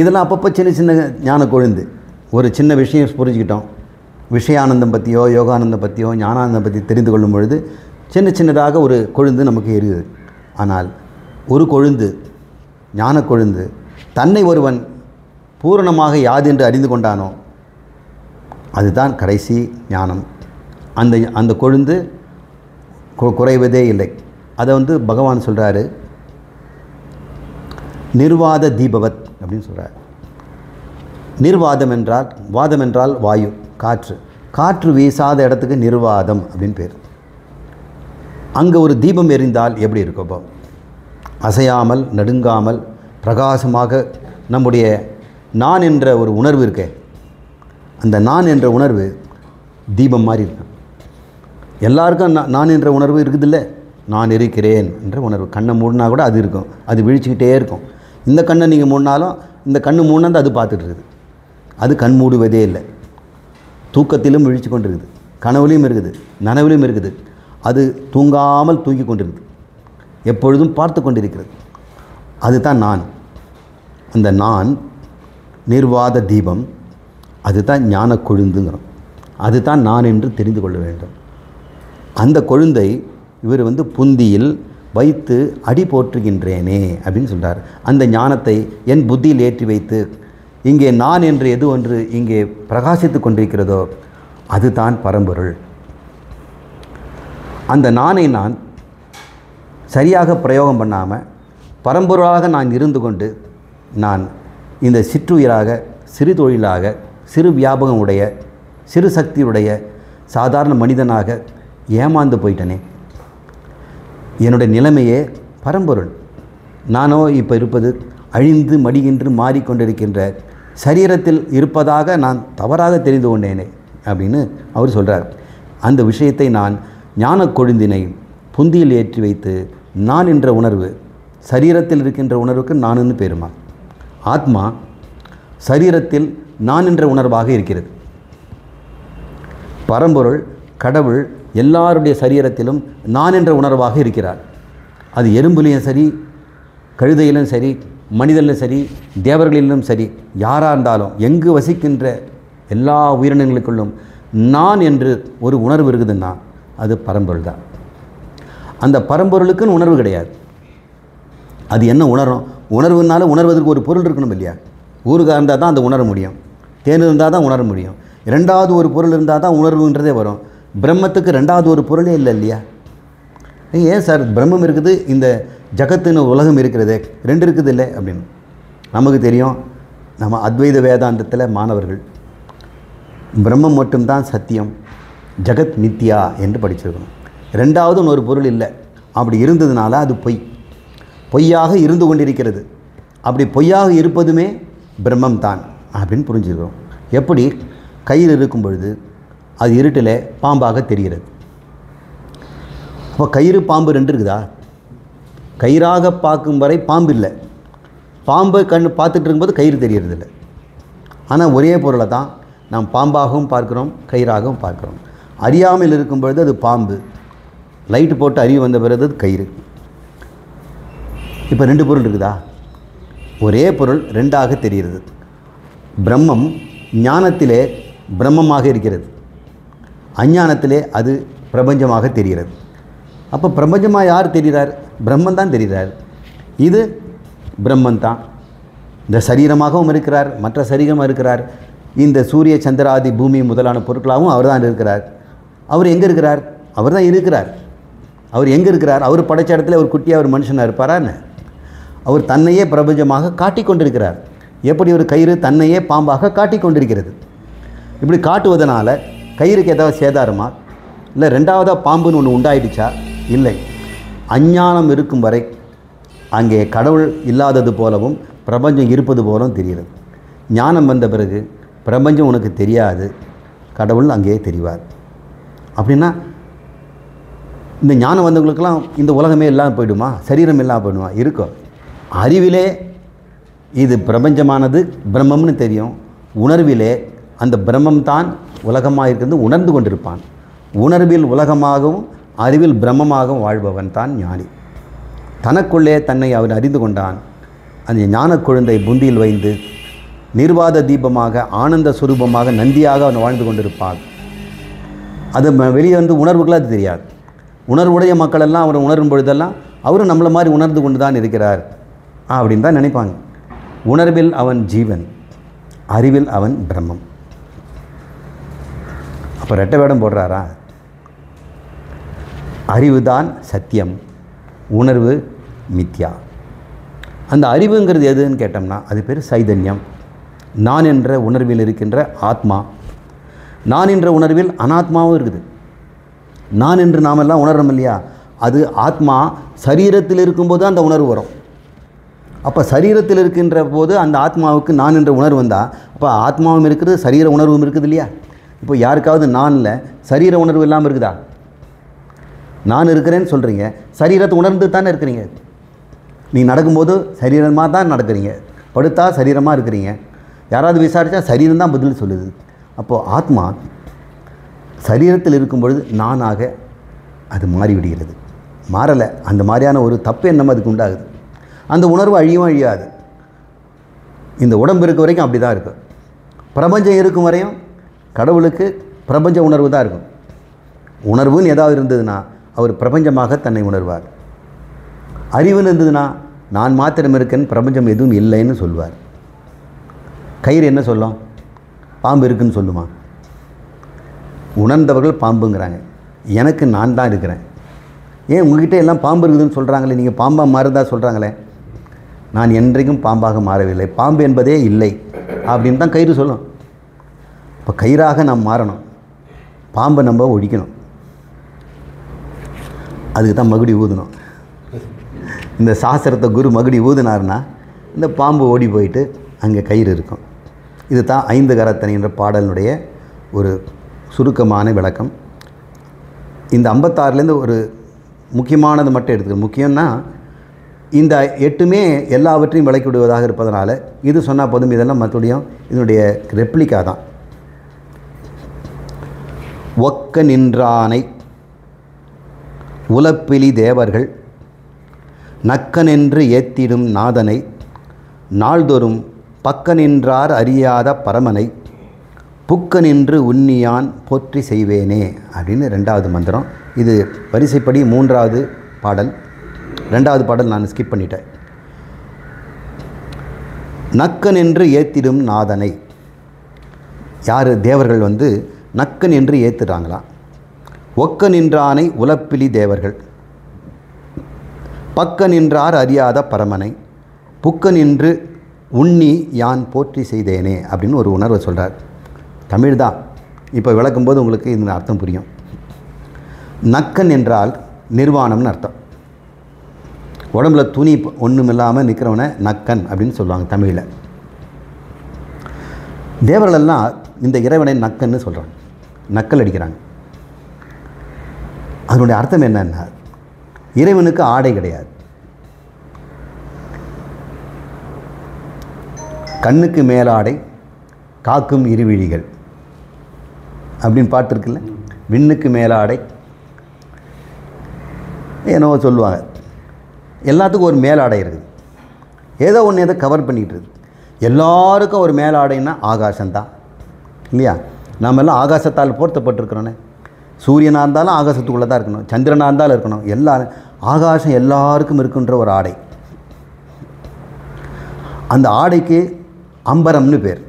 இதெல்லாம் அப்பப்போ சின்ன சின்ன ஞான கொழுந்து. ஒரு சின்ன விஷயம் புரிஞ்சுக்கிட்டோம், விஷயானந்தம் பற்றியோ யோகானந்தம் பற்றியோ ஞானானந்தம் பற்றி தெரிந்து கொள்ளும் பொழுது சின்ன சின்னதாக ஒரு கொழுந்து நமக்கு எரியுது. ஆனால் ஒரு கொழுந்து, ஞான கொழுந்து, தன்னை ஒருவன் பூரணமாக யாது என்று அறிந்து கொண்டானோ அதுதான் கடைசி ஞானம். அந்த கொழுந்து குறைவதே இல்லை. அதை பகவான் சொல்கிறாரு, நிர்வாத தீபவத் அப்படின்னு சொல்கிறார். நிர்வாதம் என்றால், வாதம் என்றால் வாயு, காற்று. காற்று வீசாத இடத்துக்கு நிர்வாதம் அப்படின்னு பேர். அங்கே ஒரு தீபம் எரிந்தால் எப்படி இருக்கும்? இப்போ அசையாமல் நடுங்காமல் பிரகாசமாக நம்முடைய நான் என்ற ஒரு உணர்வு இருக்கே, அந்த நான் என்ற உணர்வு தீபம் மாதிரி இருக்கும். எல்லாருக்கும் நான் என்ற உணர்வு இருக்குதில்ல, நான் இருக்கிறேன் என்ற உணர்வு. கண்ணை மூடினா கூட அது இருக்கும், அது விழிச்சிக்கிட்டே இருக்கும். இந்த கண்ணை நீங்கள் மூடினாலும் இந்த கண்ணு மூடினா அது பார்த்துட்டு இருக்குது. அது கண் மூடுவதே இல்லை. தூக்கத்திலும் விழிச்சு கொண்டு இருக்குது, கனவுலையும் இருக்குது, நனவிலும் இருக்குது. அது தூங்காமல் தூங்கி கொண்டிருக்குது, எப்பொழுதும் பார்த்து கொண்டிருக்கிறது. அதுதான் நான். அந்த நான் நிர்வாத தீபம், அதுதான் ஞான கொழுந்துங்கிறோம். அதுதான் நான் என்று தெரிந்து கொள்ள வேண்டும். அந்த கொழுந்தை இவர் புந்தியில் வைத்து அடி போற்றுகின்றேனே அப்படின்னு சொல்கிறார். அந்த ஞானத்தை என் புத்தியில் ஏற்றி வைத்து இங்கே நான் என்று எது ஒன்று இங்கே பிரகாசித்து கொண்டிருக்கிறதோ அதுதான் பரம்பொருள். அந்த நானை நான் சரியாக பிரயோகம் பண்ணாமல் பரம்பொருளாக நான் இருந்து கொண்டு நான் இந்த சிற்றுயிராக, சிறு தொழிலாக, சிறு வியாபகம் உடைய, சிறு சக்தியுடைய சாதாரண மனிதனாக ஏமாந்து போயிட்டனே. என்னுடைய நிலைமையே பரம்பொருள். நானோ இப்போ இருப்பது அழிந்து மடிகின்று மாறிக்கொண்டிருக்கின்ற சரீரத்தில் இருப்பதாக நான் தவறாக தெரிந்து கொண்டேனே அப்படின்னு அவர் சொல்கிறார். அந்த விஷயத்தை நான் ஞான கொழுந்தினை புந்தியில் ஏற்றி வைத்து நான் என்ற உணர்வு, சரீரத்தில் இருக்கின்ற உணர்வுக்கு நானுன்னு பேருமா. ஆத்மா சரீரத்தில் நான் என்ற உணர்வாக இருக்கிறது. பரம்பொருள் கடவுள் எல்லாருடைய சரீரத்திலும் நான் என்ற உணர்வாக இருக்கிறார். அது எறும்புலையும் சரி, கழுதையிலும் சரி, மனிதனிலும் சரி, தேவர்களிலும் சரி, யாராக இருந்தாலும் எங்கு வசிக்கின்ற எல்லா உயிரினங்களுக்குள்ளும் நான் என்று ஒரு உணர்வு இருக்குதுன்னா அது பரம்பொருள் தான். அந்த பரம்பொருளுக்குன்னு உணர்வு கிடையாது. அது என்ன உணரும்? உணர்வுனால உணர்வதற்கு ஒரு பொருள் இருக்கணும் இல்லையா? ஊறுகாய் இருந்தால் தான் அந்த உணர முடியும், தேன் இருந்தால் தான் உணர முடியும். ரெண்டாவது ஒரு பொருள் இருந்தால் தான் உணர்வுன்றதே வரும். பிரம்மத்துக்கு ரெண்டாவது ஒரு பொருளே இல்லை இல்லையா? ஏன் சார் பிரம்மம் இருக்குது, இந்த ஜகத்துன்னு உலகம் இருக்கிறதே, ரெண்டு இருக்குது இல்லை அப்படின்னு நமக்கு தெரியும். நம்ம அத்வைத வேதாந்தத்தில் மாணவர்கள் பிரம்மம் மட்டும்தான் சத்தியம், ஜகத் மித்யா என்று படிச்சிருக்கணும். ரெண்டாவது ஒரு பொருள் இல்லை. அப்படி இருந்ததுனால அது பொய், பொய்யாக இருந்து கொண்டிருக்கிறது. அப்படி பொய்யாக இருப்பதுமே பிரம்மம் தான் அப்படின்னு புரிஞ்சுக்கிறோம். எப்படி கயிறு இருக்கும் பொழுது அது இருட்டில் பாம்பாக தெரிகிறது. அப்போ கயிறு பாம்பு ரெண்டு இருக்குதா? கயிறாக பார்க்கும் வரை பாம்பு இல்லை, பாம்பை கண் பார்த்துட்டு இருக்கும்போது கயிறு தெரியறதில்லை. ஆனால் ஒரே பொருளை தான் நாம் பாம்பாகவும் பார்க்குறோம், கயிறாகவும் பார்க்குறோம். அறியாமல் இருக்கும் பொழுது அது பாம்பு, லைட்டு போட்டு அறிவு வந்த பிறகு அது கயிறு. இப்போ ரெண்டு பொருள் இருக்குதா? ஒரே பொருள் ரெண்டாக தெரிகிறது. பிரம்மம் ஞானத்திலே பிரம்மமாக இருக்கிறது, அஞ்ஞானத்திலே அது பிரபஞ்சமாக தெரிகிறது. அப்போ பிரபஞ்சமாக யார் தெரிகிறார்? பிரம்மன் தான் தெரிகிறார். இது பிரம்மன் தான். இந்த சரீரமாகவும் இருக்கிறார், மற்ற சரீரமாக இருக்கிறார். இந்த சூரிய சந்திராதி பூமி முதலான பொருட்களாகவும் அவர் தான் இருக்கிறார். அவர் எங்கே இருக்கிறார்? அவர் தான் இருக்கிறார். அவர் எங்கே இருக்கிறார்? அவர் படைச்ச இடத்துல ஒரு குட்டியாக ஒரு மனுஷனாக இருப்பாரான்னு அவர் தன்னையே பிரபஞ்சமாக காட்டிக்கொண்டிருக்கிறார். எப்படி ஒரு கயிறு தன்னையே பாம்பாக காட்டிக்கொண்டிருக்கிறது. இப்படி காட்டுவதனால கயிறுக்கு ஏதாவது சேதாரமா? இல்லை ரெண்டாவதாக பாம்புன்னு ஒன்று உண்டாயிடுச்சா? இல்லை. அஞ்ஞானம் இருக்கும் வரை அங்கே கடவுள் இல்லாதது போலவும் பிரபஞ்சம் இருப்பது போலவும் தெரிகிறது. ஞானம் வந்த பிறகு பிரபஞ்சம் உனக்கு தெரியாது, கடவுள் அங்கேயே தெரிவார். அப்படின்னா இந்த ஞானம் வந்தவங்களுக்கெல்லாம் இந்த உலகமே இல்லாமல் போயிடுமா? சரீரம் இல்லாமல் போயிடுமா? இருக்கும். அறிவிலே இது பிரபஞ்சமானது பிரம்மம்னு தெரியும். உணர்விலே அந்த பிரம்மம்தான் உலகமாக இருக்கிறது உணர்ந்து கொண்டிருப்பான். உணர்வில் உலகமாகவும் அறிவில் பிரம்மமாகவும் வாழ்பவன் தான் ஞானி. தனக்குள்ளே தன்னை அவன் அறிந்து கொண்டான். அந்த ஞான குழந்தை புந்தியில் வைந்து நிர்வாத தீபமாக, ஆனந்த சுரூபமாக, நந்தியாக அவன் வாழ்ந்து கொண்டிருப்பான். அது வெளியே உணர்வுகளாக அது தெரியாது. உணர்வுடைய மக்களெல்லாம் அவர் உணரும் பொழுதெல்லாம் அவரும் நம்மளை மாதிரி உணர்ந்து கொண்டு தான் இருக்கிறார் அப்படின்னு தான் நினைப்பாங்க. உணர்வில் அவன் ஜீவன், அறிவில் அவன் பிரம்மம். அப்போ ரெட்டை வேடம் போடுறாரா? அறிவு தான் சத்தியம், உணர்வு மித்யா. அந்த அறிவுங்கிறது எதுன்னு கேட்டோம்னா அது பேர் சைதன்யம். நான் என்ற உணர்வில் இருக்கின்ற ஆத்மா, நான் என்ற உணர்வில் அனாத்மாவும் இருக்குது. நான் என்று நாமெல்லாம் உணர்றோம் இல்லையா, அது ஆத்மா சரீரத்தில் இருக்கும்போது அந்த உணர்வு வரும். அப்போ சரீரத்தில் இருக்கின்ற போது அந்த ஆத்மாவுக்கு நான் என்ற உணர்வு வந்தால் அப்போ ஆத்மாவும் இருக்குது, சரீர உணர்வும் இருக்குது இல்லையா. இப்போ யாருக்காவது நான் இல்லை, சரீர உணர்வு இல்லாமல் இருக்குதா? நான் இருக்கிறேன்னு சொல்கிறீங்க, சரீரத்தை உணர்ந்து தானே இருக்கிறீங்க. நீங்கள் நடக்கும்போது சரீரமாக தான் நடக்கிறீங்க, படுத்தா சரீரமாக இருக்கிறீங்க. யாராவது விசாரித்தா சரீரம் தான் பதில் சொல்லுது. அப்போது ஆத்மா சரீரத்தில் இருக்கும் பொழுது நானாக அது மாறிவிடுகிறது. மாறலை, அந்த மாதிரியான ஒரு தப்பு எண்ணம் அதுக்கு உண்டாகுது. அந்த உணர்வு அழியும் அழியாது. இந்த உடம்பு இருக்க வரைக்கும் அப்படி தான் இருக்கும். பிரபஞ்சம் இருக்கும் வரையும் கடவுளுக்கு பிரபஞ்ச உணர்வு தான் இருக்கும். உணர்வுன்னு ஏதாவது இருந்ததுன்னா அவர் பிரபஞ்சமாக தன்னை உணர்வார். அறிவுன்னு இருந்ததுன்னா நான் மாத்திரம் இருக்கேன், பிரபஞ்சம் எதுவும் இல்லைன்னு சொல்வார். கயிறு என்ன சொல்லும்? பாம்பு இருக்குன்னு சொல்லுமா? உணர்ந்தவர்கள் பாம்புங்கிறாங்க. எனக்கு நான் தான் இருக்கிறேன். ஏன் உங்ககிட்ட எல்லாம் பாம்பு இருக்குதுன்னு சொல்கிறாங்களே, நீங்கள் பாம்பாக மாறுதா சொல்கிறாங்களே? நான் என்றைக்கும் பாம்பாக மாறவில்லை, பாம்பு என்பதே இல்லை அப்படின்னு தான் கயிறு சொல்லும். இப்போ கயிறாக நாம் மாறணும், பாம்பை நம்ம ஒழிக்கணும். அதுக்கு தான் மகுடி ஊதணும். இந்த சாஸ்திரத்தை குரு மகுடி ஊதினார்னா இந்த பாம்பு ஓடி போயிட்டு அங்கே கயிறு இருக்கும். இது தான் 5 கரத்தனை என்ற பாடலினுடைய ஒரு சுருக்கமான விளக்கம். இந்த 56லேருந்து ஒரு முக்கியமானது மட்டும் எடுத்துக்கணும். முக்கியம்னா இந்த 8மே எல்லாவற்றையும் விளக்கி விடுவதாக இருப்பதனால இது சொன்னால் போதும். இதெல்லாம் மற்றபடியும் இதனுடைய ரெப்ளிகா தான். ஒக்க நின்றானை உலப்பிலி தேவர்கள் நக்கனென்று ஏத்திடும் நாதனை நாள்தோறும் பக்க நின்றார் அறியாத பரமனை புக்க நின்று உன்னியான் போற்றி செய்வேனே அப்படின்னு 2வது மந்திரம். இது வரிசைப்படி 3வது பாடல். 2வது பாடல் நான் ஸ்கிப் பண்ணிட்டேன். நக்கன் என்று ஏத்திடும் நாதனை, யார்? தேவர்கள் வந்து நக்கன் என்று ஏத்துறாங்களாம். ஒக்க நின்றானை உலப்பிலி தேவர்கள், பக்க நின்றார் அறியாத பரமனை புக்க நின்று உண்ணி யான் போற்றி செய்தேனே அப்படின்னு ஒரு உணர்வை சொல்கிறார். தமிழ் தான், இப்போ விளக்கும்போது உங்களுக்கு இந்த அர்த்தம் புரியும். நக்கன் என்றால் நிர்வாணம்னு அர்த்தம். உடம்புல துணி ஒன்றும் இல்லாமல் நிற்கிறவனை நக்கன் அப்படின்னு சொல்லுவாங்க தமிழில். தேவர்களெல்லாம் இந்த இறைவனை நக்கன்னு சொல்கிறாங்க, நக்கல் அடிக்கிறாங்க. அதனுடைய அர்த்தம் என்னன்னா, இறைவனுக்கு ஆடை கிடையாது. கண்ணுக்கு மேலாடை காக்கும் இருவிழிகள் அப்படின்னு பாட்டு இருக்குல்ல. விண்ணுக்கு மேலாடை என்னவோ சொல்லுவாங்க. எல்லாத்துக்கும் ஒரு மேலாடை இருக்குது, ஏதோ ஒன்று எதை கவர் பண்ணிகிட்டு இருக்குது. எல்லாருக்கும் ஒரு மேலாடைன்னா ஆகாசம்தான் இல்லையா? நாம் எல்லாம் ஆகாசத்தால் போர்த்தப்பட்டிருக்கிறோன்னே. சூரியனாக இருந்தாலும் ஆகாசத்துக்குள்ளே தான் இருக்கணும், சந்திரனாக இருந்தாலும் இருக்கணும். எல்லாரும் ஆகாசம் எல்லாருக்கும் இருக்குன்ற ஒரு ஆடை. அந்த ஆடைக்கு அம்பரம்னு பேர்.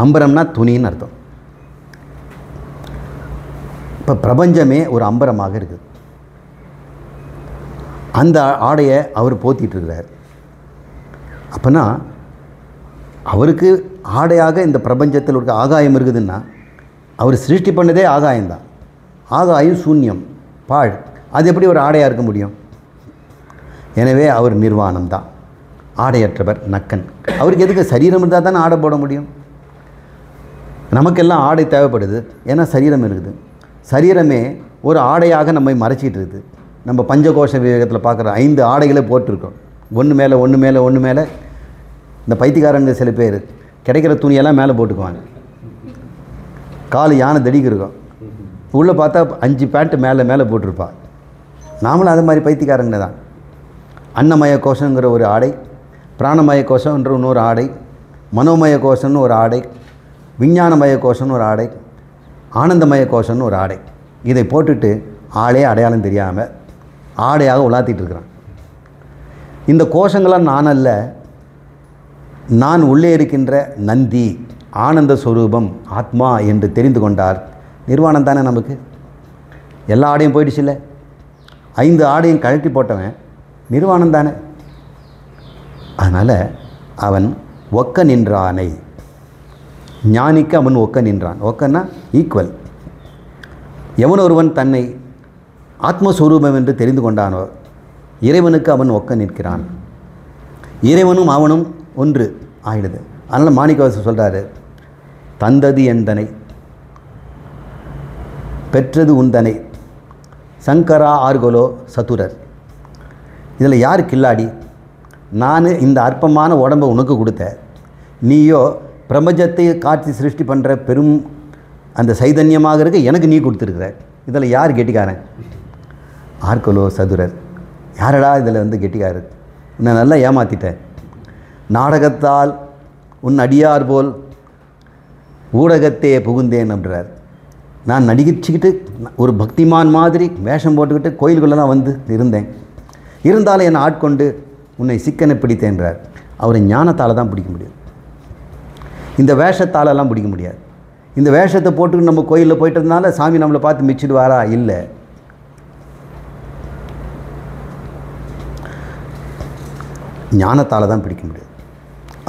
அம்பரம்னா துணின்னு அர்த்தம். இப்போ பிரபஞ்சமே ஒரு அம்பரமாக இருக்குது. அந்த ஆடையை அவர் போத்திட்டு இருக்கிறார். அப்போனா அவருக்கு ஆடையாக இந்த பிரபஞ்சத்தில் இருக்க ஆகாயம் இருக்குதுன்னா அவர் சிருஷ்டி பண்ணதே ஆகாயம்தான். ஆகாயம் சூன்யம், பாழ். அது எப்படி ஒரு ஆடையாக இருக்க முடியும்? எனவே அவர் நிர்வாணம் தான், ஆடையற்றவர், நக்கன். அவருக்கு எதுக்கு? சரீரம் இருந்தால் தானே ஆடை போட முடியும். நமக்கெல்லாம் ஆடை தேவைப்படுது, ஏன்னா சரீரம் இருக்குது. சரீரமே ஒரு ஆடையாக நம்மை மறைச்சிட்டு இருக்குது. நம்ம பஞ்சகோஷ விவேகத்தில் பார்க்குற 5 ஆடைகளை போட்டிருக்கோம், ஒன்று மேலே ஒன்று மேலே ஒன்று மேலே. இந்த பைத்தியக்காரங்க சில பேர் கிடைக்கிற துணியெல்லாம் மேலே போட்டுக்குவாங்க. கால் யானை தடிக்கு இருக்கும், உள்ளே பார்த்தா 5 பேண்ட்டு மேலே மேலே போட்டிருப்பா. நாமளும் அது மாதிரி பைத்தியக்காரங்க தான். அன்னமய கோஷங்கிற ஒரு ஆடை, பிராணமய கோஷம்ன்ற இன்னொரு ஆடை, மனோமய கோஷம்னு ஒரு ஆடை, விஞ்ஞானமய கோஷம்னு ஒரு ஆடை, ஆனந்தமய கோஷம்னு ஒரு ஆடை. இதை போட்டுட்டு ஆளே அடையாளம் தெரியாமல் ஆடையாக உலாத்திட்டு இருக்கிறான். இந்த கோஷங்களாம் நான் அல்ல, நான் உள்ளே இருக்கின்ற நந்தி, ஆனந்த ஸ்வரூபம், ஆத்மா என்று தெரிந்து கொண்டார் நிர்வாணம் தானே நமக்கு. எல்லா ஆடையும் போயிடுச்சு இல்லை? 5 ஆடையும் கழட்டி போட்டவன் நிர்வாணம் தானே. அதனால் அவன் ஒக்க நின்றானை. ஞானிக்கு அவன் ஒக்க நின்றான். ஒக்கன்னா ஈக்குவல். எவன் ஒருவன் தன்னை ஆத்மஸ்வரூபம் என்று தெரிந்து கொண்டானோ இறைவனுக்கு அவன் ஒக்க நிற்கிறான். இறைவனும் அவனும் ஒன்று ஆயிடுது. அதனால் மாணிக்கவாசகர் சொல்கிறாரு, தந்தது எந்தனை பெற்றது உந்தனை சங்கரா ஆர்கொலோ சதுரர். இதில் யார் கில்லாடி? நான் இந்த அற்பமான உடம்பை உனக்கு கொடுத்தேன், நீயோ பிரபஞ்சத்தை காட்சி சிருஷ்டி பண்ணுற பெரும் அந்த சைதன்யமாக இருக்க எனக்கு நீ கொடுத்துருக்குற. இதில் யார் கெட்டிக்காரன்? ஆர்கொலோ சதுரர். யாரடா இதில் கெட்டிக்காரர்? உன்னை நல்லா ஏமாற்றிட்டேன். நாடகத்தால் உன் அடியார் போல் ஊடகத்தே புகுந்தேன் அப்படின்றார். நான் நடிச்சிக்கிட்டு ஒரு பக்திமான் மாதிரி வேஷம் போட்டுக்கிட்டு கோயில்களெல்லாம் இருந்தேன். இருந்தாலும் என்னை ஆட்கொண்டு உன்னை சிக்கனை பிடித்தேன்றார். அவரை ஞானத்தால் தான் பிடிக்க முடியும், இந்த வேஷத்தாலெல்லாம் பிடிக்க முடியாது. இந்த வேஷத்தை போட்டுக்கிட்டு நம்ம கோயிலில் போயிட்டதுனால சாமி நம்மளை பார்த்து மிச்சிடுவாரா? இல்லை. ஞானத்தால் தான் பிடிக்க முடியாது.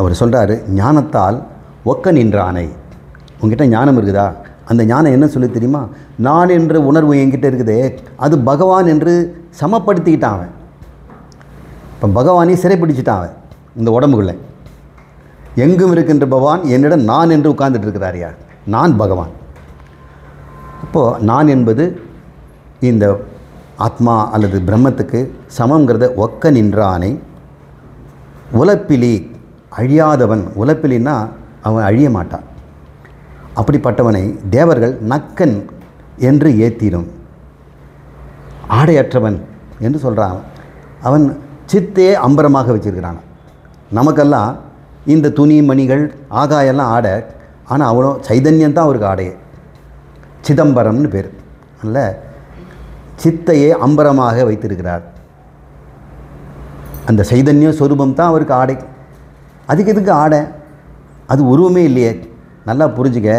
அவர் சொல்கிறாரு, ஞானத்தால் ஒக்க நின்றானை. உங்ககிட்ட ஞானம் இருக்குதா? அந்த ஞானம் என்ன சொல்லி தெரியுமா? நான் என்ற உணர்வு என்கிட்ட இருக்குதே, அது பகவான் என்று சமப்படுத்திக்கிட்டான் அவன். இப்போ பகவானை சிறைப்பிடிச்சிட்டான் அவன் இந்த உடம்புக்குள்ளே. எங்கும் இருக்கின்ற பகவான் என்னிடம் நான் என்று உட்கார்ந்துட்டு இருக்கிறார். யார்? நான் பகவான். அப்போது நான் என்பது இந்த ஆத்மா அல்லது பிரம்மத்துக்கு சமங்கிறத ஒக்க நின்றானை. உலப்பிலி, அழியாதவன். உலப்பிலின்னா அவன் அழிய மாட்டான். அப்படிப்பட்டவனை தேவர்கள் நக்கன் என்று ஏத்திடும். ஆடையற்றவன் என்று சொல்கிறான். அவன் சித்தே அம்பரமாக வச்சிருக்கிறான். நமக்கெல்லாம் இந்த துணி மணிகள் ஆகாயெல்லாம் ஆடை, ஆனால் அவ்வளோ சைதன்யந்தான் அவருக்கு ஆடையே. சிதம்பரம்னு பேர். அல்ல, சித்தையே அம்பரமாக வைத்திருக்கிறார். அந்த சைதன்ய ஸ்வரூபம் தான் அவருக்கு ஆடை. அதுக்கு எதுக்கு ஆடை? அது உருவமே இல்லையே. நல்லா புரிஞ்சுக்க,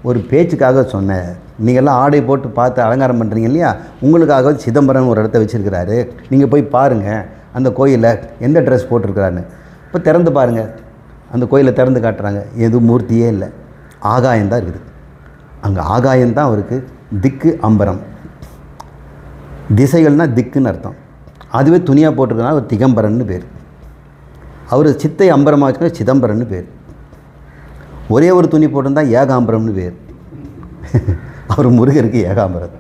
ஒரு பேச்சுக்காக சொன்னேன். நீங்கள்லாம் ஆடை போட்டு பார்த்து அலங்காரம் பண்ணுறீங்க இல்லையா? உங்களுக்காக சிதம்பரம் ஒரு இடத்த வச்சுருக்கிறாரு. நீங்கள் போய் பாருங்கள் அந்த கோயிலில் எந்த ட்ரெஸ் போட்டிருக்கிறான்னு. இப்போ திறந்து பாருங்கள், அந்த கோயிலை திறந்து காட்டுறாங்க, எதுவும் மூர்த்தியே இல்லை, ஆகாயம்தான் இருக்குது. அங்கே ஆகாயம்தான் அவருக்கு திக்கு அம்பரம். திசைகள்னால் திக்குன்னு அர்த்தம். அதுவே துணியாக போட்டிருக்கனால ஒரு திகம்பரன்னு பேர். அவர் சித்தை அம்பரமாக வச்சுக்க சிதம்பரன்னு பேர். ஒரே ஒரு துணி போட்டிருந்தால் ஏகாம்பரம்னு பேர். அவர் முருகருக்கு ஏகாம்பரம்.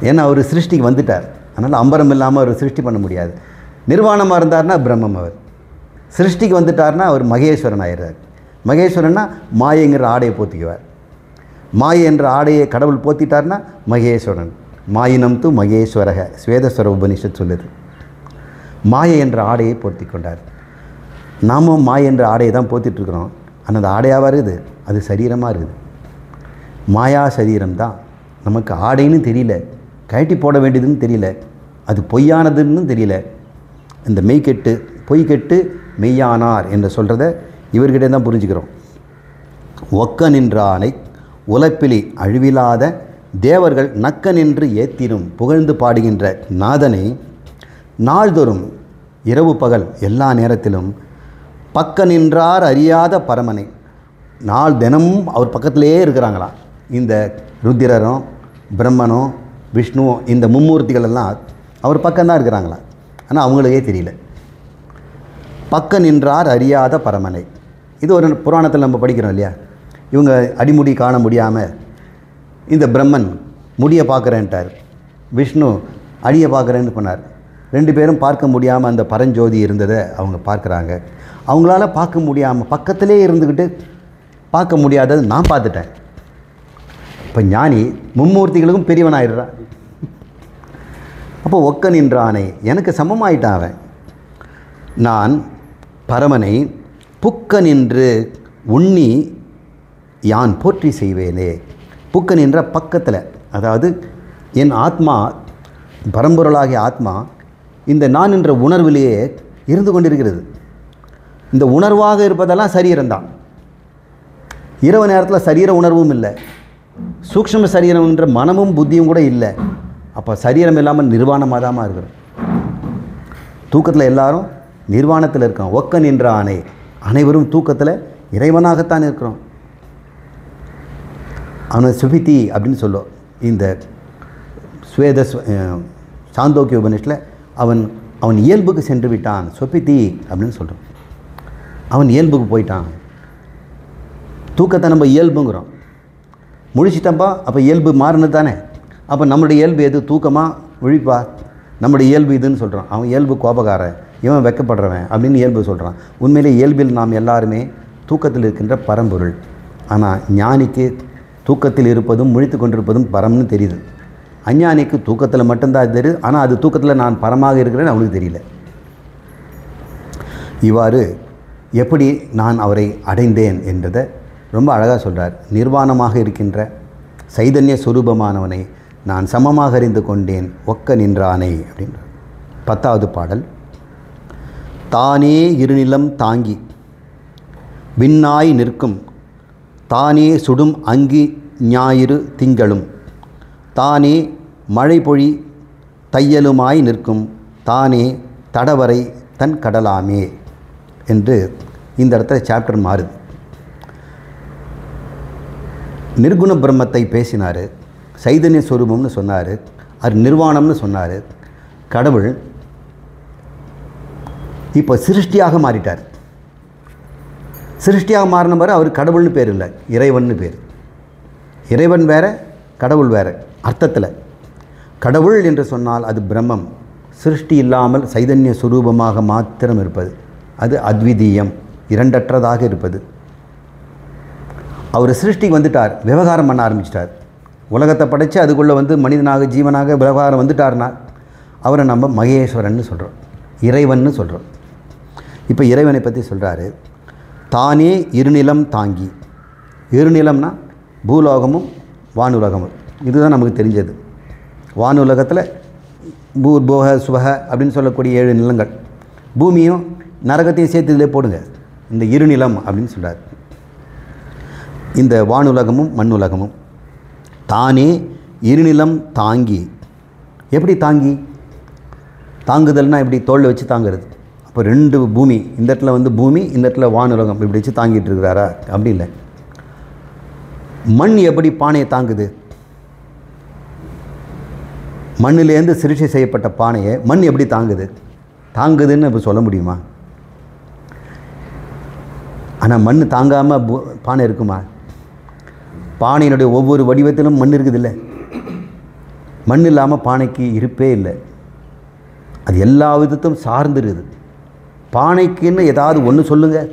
ஏன்னா அவர் சிருஷ்டிக்கு வந்துட்டார். அதனால் அம்பரம் இல்லாமல் அவர் சிருஷ்டி பண்ண முடியாது. நிர்வாணமாக இருந்தார்னா பிரம்மம். அவர் சிருஷ்டிக்கு வந்துட்டார்னா அவர் மகேஸ்வரன் ஆயிடுறார். மகேஸ்வரன்னா மாயைங்கிற ஆடையை போத்திக்குவார். மாயை என்ற ஆடையை கடவுள் போத்திட்டார்னா மகேஸ்வரன். மாயினம் து மகேஸ்வரக, ஸ்வேதஸ்வர உபனிஷத் சொல்லுது. மாயை என்ற ஆடையை போர்த்தி கொண்டார். நாமும் மாயை என்ற ஆடையை தான் போத்திட்டுருக்குறோம். ஆனால் அந்த ஆடையாக இருக்குது, அது சரீரமாக இருக்குது. மாயா சரீரம்தான். நமக்கு ஆடைன்னு தெரியல, கழட்டி போட வேண்டியதுன்னு தெரியல, அது பொய்யானதுன்னு தெரியல. இந்த மெய்கெட்டு பொய்கெட்டு மெய்யானார் என்று சொல்கிறத இவர்கிட்ட தான் புரிஞ்சுக்கிறோம். ஒக்க நின்றானை உலப்பிலி அழிவிலாத தேவர்கள் நக்க நின்று ஏத்தினும் புகழ்ந்து பாடுகின்ற நாதனை நாள்தோறும் இரவு பகல் எல்லா நேரத்திலும் பக்க நின்றார் அறியாத பரமனை. நாள் தினமும் அவர் பக்கத்திலே இருக்கிறாங்களாம். இந்த ருத்திரரும் பிரம்மனும் விஷ்ணுவும் இந்த மும்மூர்த்திகள் எல்லாம் அவர் பக்கம்தான் இருக்கிறாங்களா, ஆனால் அவங்களுக்கே தெரியல. பக்க நின்றார் அறியாத பரமனை. இது ஒரு புராணத்தில் நம்ம படிக்கிறோம் இல்லையா? இவங்க அடிமுடி காண முடியாமல் இந்த பிரம்மன் முடியை பார்க்குறேன்ட்டார், விஷ்ணு அடியை பார்க்குறேன்னு பண்ணார். ரெண்டு பேரும் பார்க்க முடியாமல் அந்த பரஞ்சோதி இருந்ததை அவங்க பார்க்குறாங்க. அவங்களால பார்க்க முடியாமல் பக்கத்திலே இருந்துக்கிட்டு பார்க்க முடியாதது நான் பார்த்துட்டேன். இப்போ ஞானி மும்மூர்த்திகளுக்கும் பெரியவனாயிடுறான். அப்போ ஒக்க நின்றானை, எனக்கு சமமாயிட்டான் அவன். நான் பரமனை புக்க நின்று உண்ணி யான் போற்றி செய்வேனே. புக்க நின்ற பக்கத்தில், அதாவது என் ஆத்மா, பரம்பொருளாகிய ஆத்மா இந்த நான் என்ற உணர்விலேயே இருந்து கொண்டிருக்கிறது. இந்த உணர்வாக இருப்பதெல்லாம் சரீரம்தான். இரவு நேரத்தில் சரீர உணர்வும் இல்லை, சூக்ஷ்ம சரீரம் என்ற மனமும் புத்தியும் கூட இல்லை. அப்போ சரீரம் இல்லாமல் நிர்வாணமாக தான் இருக்கிறோம். தூக்கத்தில் எல்லாரும் நிர்வாணத்தில் இருக்கிறோம். ஒக்க நின்ற ஆணை, அனைவரும் தூக்கத்தில் இறைவனாகத்தான் இருக்கிறோம். அவனை சுபித்தி அப்படின்னு சொல்லுவோம். இந்த ஸ்வேத சாந்தோக்கிய உபநிஷத்தில் அவன் இயல்புக்கு சென்று விட்டான், சொப்பித்தி அப்படின்னு சொல்கிறோம். அவன் இயல்புக்கு போயிட்டான். தூக்கத்தை நம்ம இயல்புங்கிறோம். முழிச்சிட்டப்பா, அப்போ இயல்பு மாறினது தானே. அப்போ நம்மளுடைய இயல்பு எது? தூக்கமா விழிப்பா? நம்முடைய இயல்பு இதுன்னு சொல்கிறான். அவன் இயல்பு கோபக்காரன், இவன் வெக்கப்படுறவன் அப்படின்னு இயல்பு சொல்கிறான். உண்மையிலே இயல்பில் நாம் எல்லாருமே தூக்கத்தில் இருக்கின்ற பரம்பொருள். ஆனால் ஞானிக்கு தூக்கத்தில் இருப்பதும் முழித்து கொண்டிருப்பதும் பரம்னு தெரியுது. அஞ்ஞானிக்கு தூக்கத்தில் மட்டும்தான் தெரியுது. ஆனால் அது தூக்கத்தில் நான் பரமாக இருக்கிறேன்னு அவனுக்கு தெரியல. இவ்வாறு எப்படி நான் அவரை அடைந்தேன் என்றதை ரொம்ப அழகாக சொல்கிறார். நிர்வாணமாக இருக்கின்ற சைதன்ய சுரூபமானவனை நான் சமமாக அறிந்து கொண்டேன், ஒக்க நின்றானே அப்படின்றார். 10வது பாடல். தானே இருநிலம் தாங்கி விண்ணாய் நிற்கும், தானே சுடும் அங்கி ஞாயிறு திங்களும், தானே மழை பொழி தையலுமாய் நிற்கும், தானே தடவரை தன் கடலாமே என்று இந்த இடத்துல சாப்டர் மாறுது. நிர்குண பிரம்மத்தை பேசினார், சைதன்ய ஸ்வரூபம்னு சொன்னார், அது நிர்வாணம்னு சொன்னார். கடவுள் இப்போ சிருஷ்டியாக மாறிட்டார். சிருஷ்டியாக மாறின மாதிரி அவர் கடவுள்னு பேர் இல்லை, இறைவன் பேர். இறைவன் வேற, கடவுள் வேற. அர்த்தத்தில் கடவுள் என்று சொன்னால் அது பிரம்மம், சிருஷ்டி இல்லாமல் சைதன்ய சுரூபமாக மாத்திரம் இருப்பது, அது அத்விதீயம், இரண்டற்றதாக இருப்பது. அவர் சிருஷ்டிக்கு வந்துட்டார், விவகாரம் பண்ண ஆரம்பிச்சிட்டார். உலகத்தை படைத்து அதுக்குள்ளே மனிதனாக ஜீவனாக விவகாரம் வந்துட்டார்னா அவரை நம்ம மகேஸ்வரன் சொல்கிறோம், இறைவன் சொல்கிறோம். இப்போ இறைவனை பற்றி சொல்கிறாரு. தானே இருநிலம் தாங்கி. இருநிலம்னா பூலோகமும் வானுலகமும். இதுதான் நமக்கு தெரிஞ்சது. வானுலகத்தில் பூர்போக சுபக அப்படின்னு சொல்லக்கூடிய 7 நிலங்கள், பூமியும் நரகத்தையும் சேர்த்து இதிலே போடுங்க, இந்த இருநிலம் அப்படின்னு சொல்கிறார். இந்த வானுலகமும் மண்ணுலகமும் தானே இருநிலம் தாங்கி. எப்படி தாங்கி? தாங்குதல்னால் இப்படி தோளில் வச்சு தாங்கிறது. அப்போ 2 பூமி, இந்த இடத்துல பூமி, இந்த இடத்துல வானுலகம், இப்படி வச்சு தாங்கிட்டு இருக்கிறாரா? அப்படி இல்லை. மண் எப்படி பானையை தாங்குது? மண்ணிலேருந்து சிருஷ்டி செய்யப்பட்ட பானையை மண் எப்படி தாங்குது? தாங்குதுன்னு இப்போ சொல்ல முடியுமா? ஆனால் மண் தாங்காமல் பானை இருக்குமா? பானையினுடைய ஒவ்வொரு வடிவத்திலும் மண் இருக்குது இல்லை. மண் இல்லாமல் பானைக்கு இருப்பே இல்லை. அது எல்லா விதத்தும் சார்ந்து இருக்குது. பானைக்குன்னு ஏதாவது ஒன்று சொல்லுங்கள்.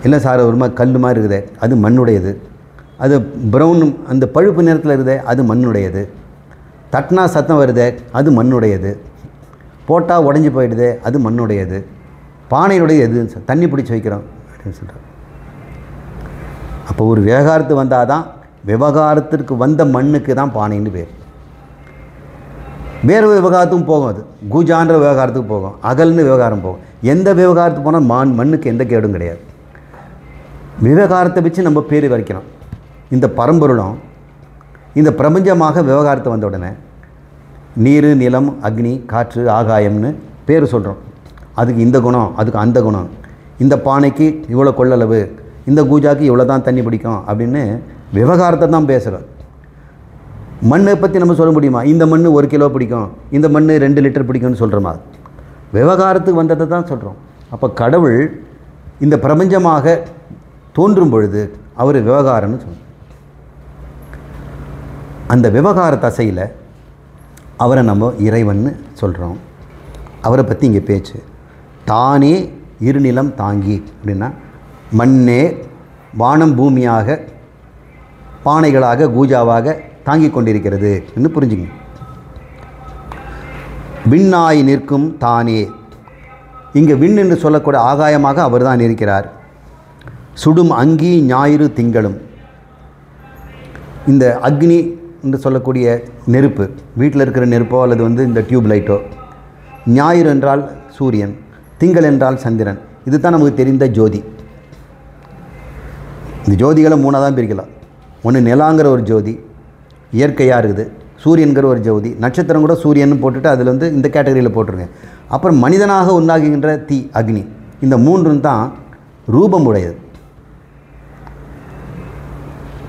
இல்லை சார், ஒரு மாதிரி கல் மாதிரி இருக்குதே, அது மண்ணுடையது. அது ப்ரௌன், அந்த பழுப்பு நிறத்தில் இருக்குதே, அது மண்ணுடையது. தட்டினா சத்தம் வருதே, அது மண்ணுடையது. போட்டால் உடஞ்சி போயிடுதே, அது மண்ணுடையது. பானையுடைய எது? தண்ணி பிடிச்சி வைக்கிறோம் அப்படின்னு சொல்கிறார். அப்போ ஒரு விவகாரத்து வந்தால் தான், விவகாரத்திற்கு வந்த மண்ணுக்கு தான் பானைன்னு பேர். வேறு விவகாரத்துக்கும் போகும். அது கூஜான்ற விவகாரத்துக்கு போகும், அகல்னு விவகாரம் போகும். எந்த விவகாரத்துக்கு போனால் மண்ணுக்கு எந்த கேடும் கிடையாது. விவகாரத்தை வச்சு நம்ம பேர் வைக்கணும். இந்த பரம்பொருளும் இந்த பிரபஞ்சமாக விவகாரத்தை வந்த உடனே நீர், நிலம், அக்னி, காற்று, ஆகாயம்னு பேர் சொல்கிறோம். அதுக்கு இந்த குணம், அதுக்கு அந்த குணம், இந்த பானைக்கு இவ்வளோ கொள்ளளவு, இந்த கூஜாக்கு இவ்வளோ தான் தண்ணி பிடிக்கும் அப்படின்னு விவகாரத்தை தான் பேசுகிறோம். மண்ணை பற்றி நம்ம சொல்ல முடியுமா? இந்த மண் 1 கிலோ பிடிக்கும், இந்த மண் 2 லிட்டர் பிடிக்கும்னு சொல்கிறோமா? விவகாரத்துக்கு வந்ததை தான் சொல்கிறோம். அப்போ கடவுள் இந்த பிரபஞ்சமாக தோன்றும் பொழுது அவர் விவகாரம்னு சொல்கிறோம். அந்த விவகார தசையில் அவரை நம்ம இறைவன்னு சொல்கிறோம். அவரை பற்றி இங்கே பேச்சு. தானே இருநிலம் தாங்கி அப்படின்னா மண்ணே வானம் பூமியாக பானைகளாக கூஜாவாக தாங்கி கொண்டிருக்கிறது என்று புரிஞ்சுங்க. விண்ணாய் நிற்கும் தானே. இங்கே விண் என்று சொல்லக்கூடிய ஆகாயமாக அவர் தான் இருக்கிறார். சுடும் அங்கி ஞாயிறு திங்களும். இந்த அக்னி என்று சொல்லக்கூடிய நெருப்பு, வீட்டில் இருக்கிற நெருப்போ அல்லது இந்த டியூப் லைட்டோ. ஞாயிறு என்றால் சூரியன், திங்கள் என்றால் சந்திரன். இது தான் நமக்கு தெரிந்த ஜோதி. இந்த ஜோதிகளை 3ஆக தான் பிரிக்கலாம். ஒன்று நிலாங்கிற ஒரு ஜோதி, இயற்கையாக இருக்குது, சூரியன்கிற ஒரு ஜோதி, நட்சத்திரம் கூட சூரியன் போட்டுட்டு அதில் வந்து இந்த கேட்டகரியில் போட்டுருங்க. அப்புறம் மனிதனாக உண்டாகுகின்ற தீ, அக்னி, இந்த மூன்றும் தான் ரூபம் உடையது.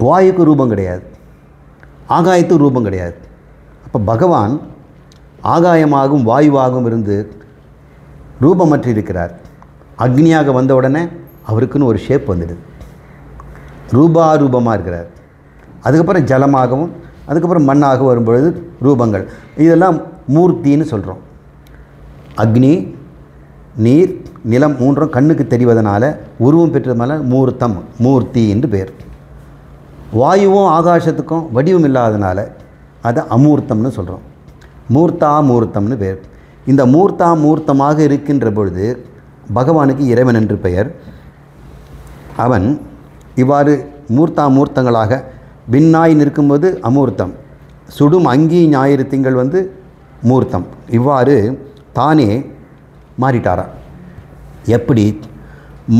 வாயுக்கு ரூபம் கிடையாது, ஆகாயத்துக்கு ரூபம் கிடையாது. அப்போ பகவான் ஆகாயமாகவும் வாயுவாகவும் இருந்து ரூபமற்று இருக்கிறார். அக்னியாக வந்த உடனே அவருக்குன்னு ஒரு ஷேப் வந்துடுது, ரூபாரூபமாக இருக்கிறார். அதுக்கப்புறம் ஜலமாகவும் அதுக்கப்புறம் மண்ணாக வரும்பொழுது ரூபங்கள், இதெல்லாம் மூர்த்தின்னு சொல்கிறோம். அக்னி, நீர், நிலம் மூன்றும் கண்ணுக்கு தெரிவதனால உருவம் பெற்றதுனால மூர்த்தம், மூர்த்தி என்று பேர். வாயுவும் ஆகாசத்துக்கும் வடிவம் இல்லாதனால அதை அமூர்த்தம்னு சொல்கிறோம். மூர்த்தா மூர்த்தம்னு பேர். இந்த மூர்த்தா மூர்த்தமாக இருக்கின்ற பொழுது பகவானுக்கு இறைவன் என்று பெயர். அவன் இவ்வாறு மூர்த்தா மூர்த்தங்களாக விண்ணாய் நிற்கும்போது அமூர்த்தம், சுடும் அங்கி ஞாயிறு திங்கள் வந்து மூர்த்தம். இவ்வாறு தானே மாறிட்டாரா. எப்படி?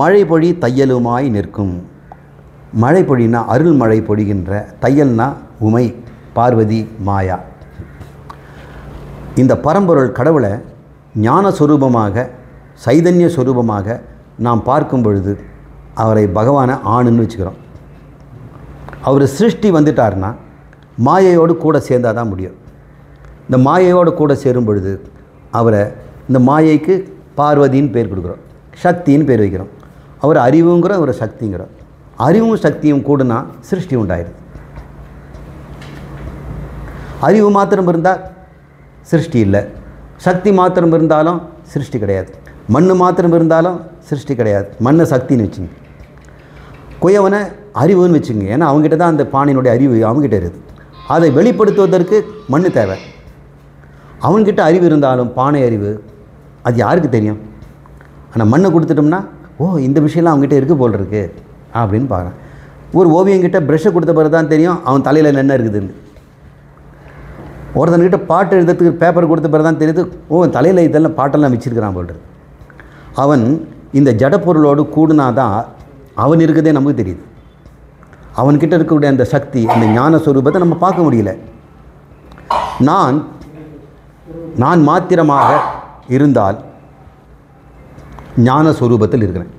மழை பொழி தையலுமாய் நிற்கும். மழை பொழினா அருள் மழை பொழிகின்ற, தையல்னா உமை, பார்வதி, மாயா. இந்த பரம்பொருள் கடவுளை ஞான சொரூபமாக, சைதன்ய சொரூபமாக நாம் பார்க்கும் பொழுது அவரை பகவானை ஆணுன்னு வச்சுக்கிறோம். அவர் சிருஷ்டி வந்துட்டார்னா மாயையோடு கூட சேர்ந்தால் தான் முடியும். இந்த மாயையோடு கூட சேரும் பொழுது அவரை, இந்த மாயைக்கு பார்வதின்னு பேர் கொடுக்குறோம், சக்தின்னு பேர் வைக்கிறோம். அவர் அறிவுங்கிறோம், அவர் சக்திங்கிறோம். அறிவும் சக்தியும் கூடுனா சிருஷ்டி உண்டாயிடுது. அறிவு மாத்திரம் இருந்தால் சிருஷ்டி இல்லை, சக்தி மாத்திரம் இருந்தாலும் சிருஷ்டி கிடையாது, மண் மாத்திரம் இருந்தாலும் சிருஷ்டி கிடையாது. மண்ணை சக்தின்னு வச்சுங்க, குயவனை அறிவுன்னு வச்சுங்க. ஏன்னா அவங்ககிட்ட தான் அந்த பானையினுடைய அறிவு அவங்ககிட்ட இருக்குது. அதை வெளிப்படுத்துவதற்கு மண் தேவை. அவன்கிட்ட அறிவு இருந்தாலும் பானை அறிவு அது யாருக்கு தெரியும்? ஆனால் மண்ணை கொடுத்துட்டோம்னா, ஓ இந்த விஷயம்லாம் அவங்ககிட்ட இருக்குது போல் இருக்குது அப்படின்னு பார்க்குறேன். ஒரு ஓவியங்கிட்ட ப்ரெஷ்ஷை கொடுத்த பிறகு தான் தெரியும் அவன் தலையில் என்ன இருக்குதுன்னு. ஒருத்தன்கிட்ட பாட்டு எழுதுறதுக்கு பேப்பர் கொடுத்த பிறகு தான் தெரியுது, ஓ தலையில் இதெல்லாம் பாட்டெல்லாம் வச்சுருக்கிறான் போல். அவன் இந்த ஜடப்பொருளோடு கூடுனா தான் அவன் இருக்குதே நமக்கு தெரியுது. அவன்கிட்ட இருக்கக்கூடிய அந்த சக்தி, அந்த ஞான ஸ்வரூபத்தை நம்ம பார்க்க முடியல. நான் மாத்திரமாக இருந்தால் ஞான ஸ்வரூபத்தில் இருக்கிறேன்.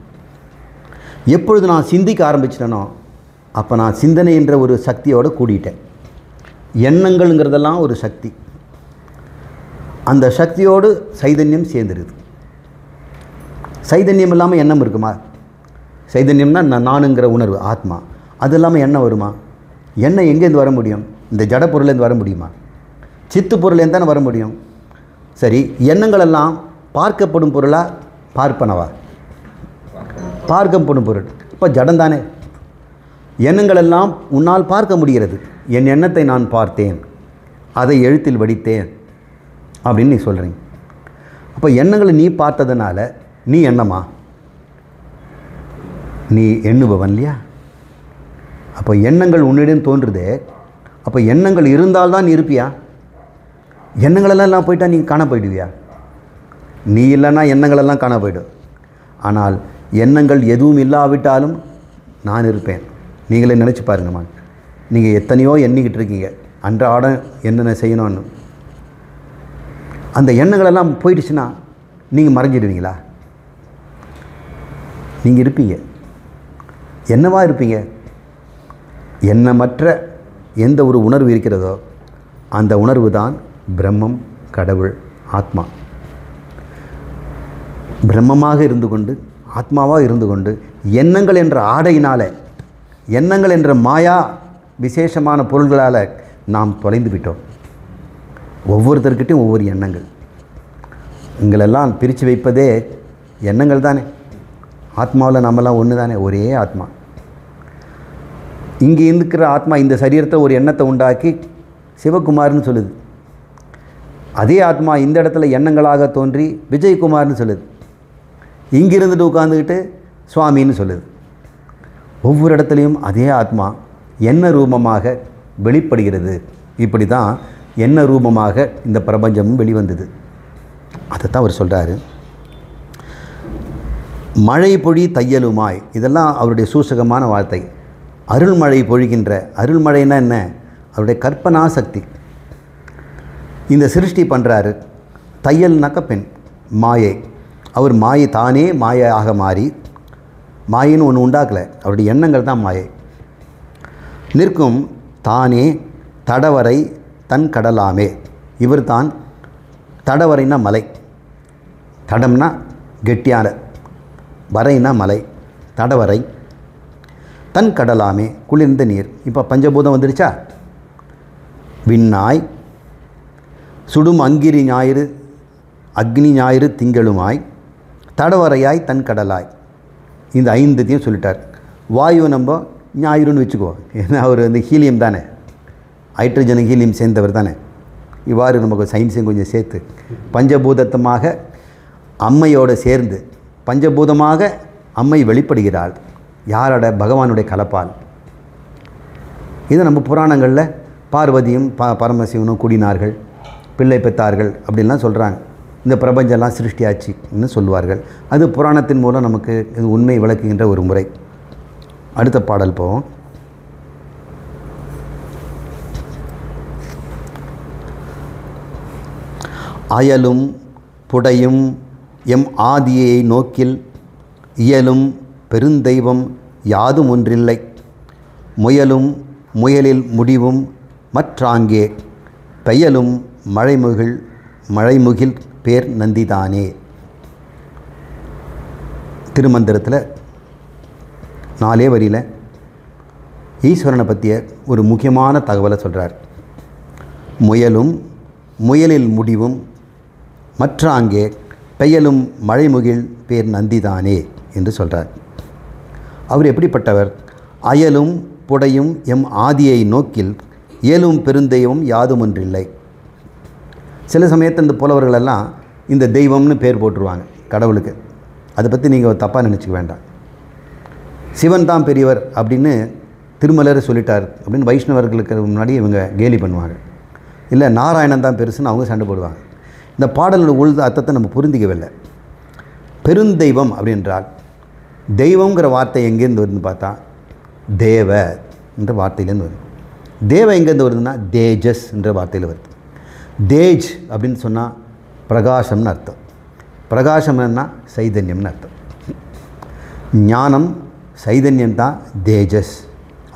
எப்பொழுது நான் சிந்திக்க ஆரம்பிச்சிட்டேனோ அப்போ நான் சிந்தனை என்ற ஒரு சக்தியோடு கூடிட்டேன். எண்ணங்கள்ங்கிறதெல்லாம் ஒரு சக்தி, அந்த சக்தியோடு சைதன்யம் சேர்ந்துருது. சைதன்யம் இல்லாமல் எண்ணம் இருக்குமா? சைதன்யம்னா நானுங்கிற உணர்வு, ஆத்மா. அது இல்லாமல் எண்ணம் வருமா? எண்ணம் எங்கேருந்து வர முடியும்? இந்த ஜட பொருள்லேருந்து வர முடியுமா? சித்து பொருள்லேருந்து தானே வர முடியும். சரி, எண்ணங்களெல்லாம் பார்க்கப்படும் பொருளா பார்ப்பனவா? பார்க்கப்படும் பொருள். இப்போ ஜடம் தானே. எண்ணங்களெல்லாம் உன்னால் பார்க்க முடிகிறது. என் எண்ணத்தை நான் பார்த்தேன், அதை எழுத்தில் வடித்தேன் அப்படின்னு நீ சொல்கிறீங்க. அப்போ எண்ணங்களை நீ பார்த்ததுனால நீ எண்ணமா? நீ எண்ணுபவன் இல்லையா? அப்போ எண்ணங்கள் உன்னிடம் தோன்றுதே. அப்போ எண்ணங்கள் இருந்தால்தான் நீ இருப்பியா? எண்ணங்களெல்லாம் போயிட்டா நீ காண போயிடுவியா? நீ இல்லைன்னா எண்ணங்களெல்லாம் காண போயிடும். ஆனால் எண்ணங்கள் எதுவும் இல்லாவிட்டாலும் நான் இருப்பேன். நீங்களே நினச்சி பாருங்கம்மா, நீங்கள் எத்தனையோ எண்ணிக்கிட்டு இருக்கீங்க அன்றாடம் என்னென்ன செய்யணும்னு. அந்த எண்ணங்களெல்லாம் போயிடுச்சுன்னா நீங்கள் மறைஞ்சிடுவீங்களா? நீங்கள் இருப்பீங்க. என்னவா இருப்பீங்க? எண்ணமற்ற எந்த ஒரு உணர்வு இருக்கிறதோ அந்த உணர்வு தான் பிரம்மம், கடவுள், ஆத்மா. பிரம்மமாக இருந்து கொண்டு, ஆத்மாவாக இருந்து கொண்டு, எண்ணங்கள் என்ற ஆடையினால், எண்ணங்கள் என்ற மாயா விசேஷமான பொருள்களால் நாம் தொலைந்து விட்டோம். ஒவ்வொருத்தர்கிட்டையும் ஒவ்வொரு எண்ணங்கள். எங்களெல்லாம் பிரித்து வைப்பதே எண்ணங்கள் தானே. ஆத்மாவில் நம்மெல்லாம் ஒன்று தானே, ஒரே ஆத்மா. இங்கே இருக்கிற ஆத்மா இந்த சரீரத்தை ஒரு எண்ணத்தை உண்டாக்கி சிவகுமார்னு சொல்லுது. அதே ஆத்மா இந்த இடத்துல எண்ணங்களாக தோன்றி விஜயகுமார்னு சொல்லுது. இங்கிருந்துட்டு உட்காந்துக்கிட்டு சுவாமின்னு சொல்லுது. ஒவ்வொரு இடத்துலையும் அதே ஆத்மா என்ன ரூபமாக வெளிப்படுகிறது. இப்படி தான் என்ன ரூபமாக இந்த பிரபஞ்சமும் வெளிவந்தது. அதைத்தான் அவர் சொல்கிறாரு. மழை பொழி தையலுமாய், இதெல்லாம் அவருடைய சூசகமான வார்த்தை. அருள்மழை பொழிகின்ற, அருள்மழைன்னா என்ன? அவருடைய கற்பனா சக்தி. இந்த சிருஷ்டி பண்ணுறாரு. தையல்னாக்க பெண், மாயை. அவர் மாயை தானே மாயாக மாறி, மாயின்னு ஒன்று உண்டாக்கலை, அவருடைய எண்ணங்கள் தான் மாயை. நிற்கும் தானே தடவரை தன் கடலாமே. இவர் தான் தடவரைனா மலை, தடம்னா கெட்டியான, வரைனா மலை, தடவரை தன் கடலாமே குளிர்ந்த நீர். இப்போ பஞ்சபூதம் வந்துருச்சா? விண்ணாய் சுடும் அங்கிரி ஞாயிறு அக்னி ஞாயிறு திங்களுமாய் தடவரையாய் தன் கடலாய். இந்த 5த்தையும் சொல்லிட்டார். வாயு நம்ம ஞாயிறுன்னு வச்சுக்குவோம், ஏன்னா அவர் வந்து ஹீலியம் தானே, ஹைட்ரஜன் ஹீலியம் சேர்ந்தவர் தானே. இவ்வாறு நமக்கு சயின்ஸையும் கொஞ்சம் சேர்த்து பஞ்சபூதத்தமாக அம்மையோடு சேர்ந்து பஞ்சபூதமாக அம்மை வெளிப்படுகிறாள். யாரோட? பகவானுடைய கலப்பால். இது நம்ம புராணங்களில் பார்வதியும் பரமசிவனும் கூடினார்கள், பிள்ளை பெற்றார்கள் அப்படின்லாம் சொல்கிறாங்க. இந்த பிரபஞ்சம்லாம் சிருஷ்டியாச்சுன்னு சொல்லுவார்கள். அது புராணத்தின் மூலம் நமக்கு இது உண்மை விளக்குகின்ற ஒரு முறை. அடுத்த பாடல் போவோம். அயலும் புடையும் எம் ஆதியை நோக்கில் இயலும் பெருந்தெய்வம் யாதும் ஒன்றில்லை. முயலும் முயலில் முடிவும் மற்றாங்கே பெயலும் மழைமுகில் பேர் நந்திதானே. திருமந்திரத்தில் 4 வரியில் ஈஸ்வரனை பற்றிய ஒரு முக்கியமான தகவலை சொல்கிறார். முயலும் முயலில் முடிவும் மற்றாங்கே பெயலும் மழைமுகில் பேர் நந்திதானே என்று சொல்கிறார். அவர் எப்படிப்பட்டவர்? அயலும் புடையும் எம் ஆதியை நோக்கில் இயலும் பெருந்தெய்வம் யாதும் ஒன்றில்லை. சில சமயத்தில் இந்த புலவர்களெல்லாம் இந்த தெய்வம்னு பேர் போட்டுருவாங்க கடவுளுக்கு. அதை பற்றி நீங்கள் தப்பாக நினச்சிக்க வேண்டாம். சிவன் தான் பெரியவர் அப்படின்னு திருமலர் சொல்லிட்டார் அப்படின்னு வைஷ்ணவர்களுக்கு முன்னாடி இவங்க கேலி பண்ணுவாங்க. இல்லை நாராயணன் தான் பெருசுன்னு அவங்க சண்டை போடுவாங்க. இந்த பாடலோட உள் அர்த்தத்தை நம்ம புரிந்திக்கவில்லை. பெருந்தெய்வம் அப்படின்றால் தெய்வங்கிற வார்த்தை எங்கேருந்து வருதுன்னு பார்த்தா தேவ என்ற வார்த்தையிலேருந்து வருது. தேவ எங்கேருந்து வருதுன்னா தேஜஸ் என்ற வார்த்தையில் வருது. தேஜ் அப்படின்னு சொன்னால் பிரகாசம்னு அர்த்தம். பிரகாசம்னா சைதன்யம்னு அர்த்தம். ஞானம் சைதன்யம் தான் தேஜஸ்.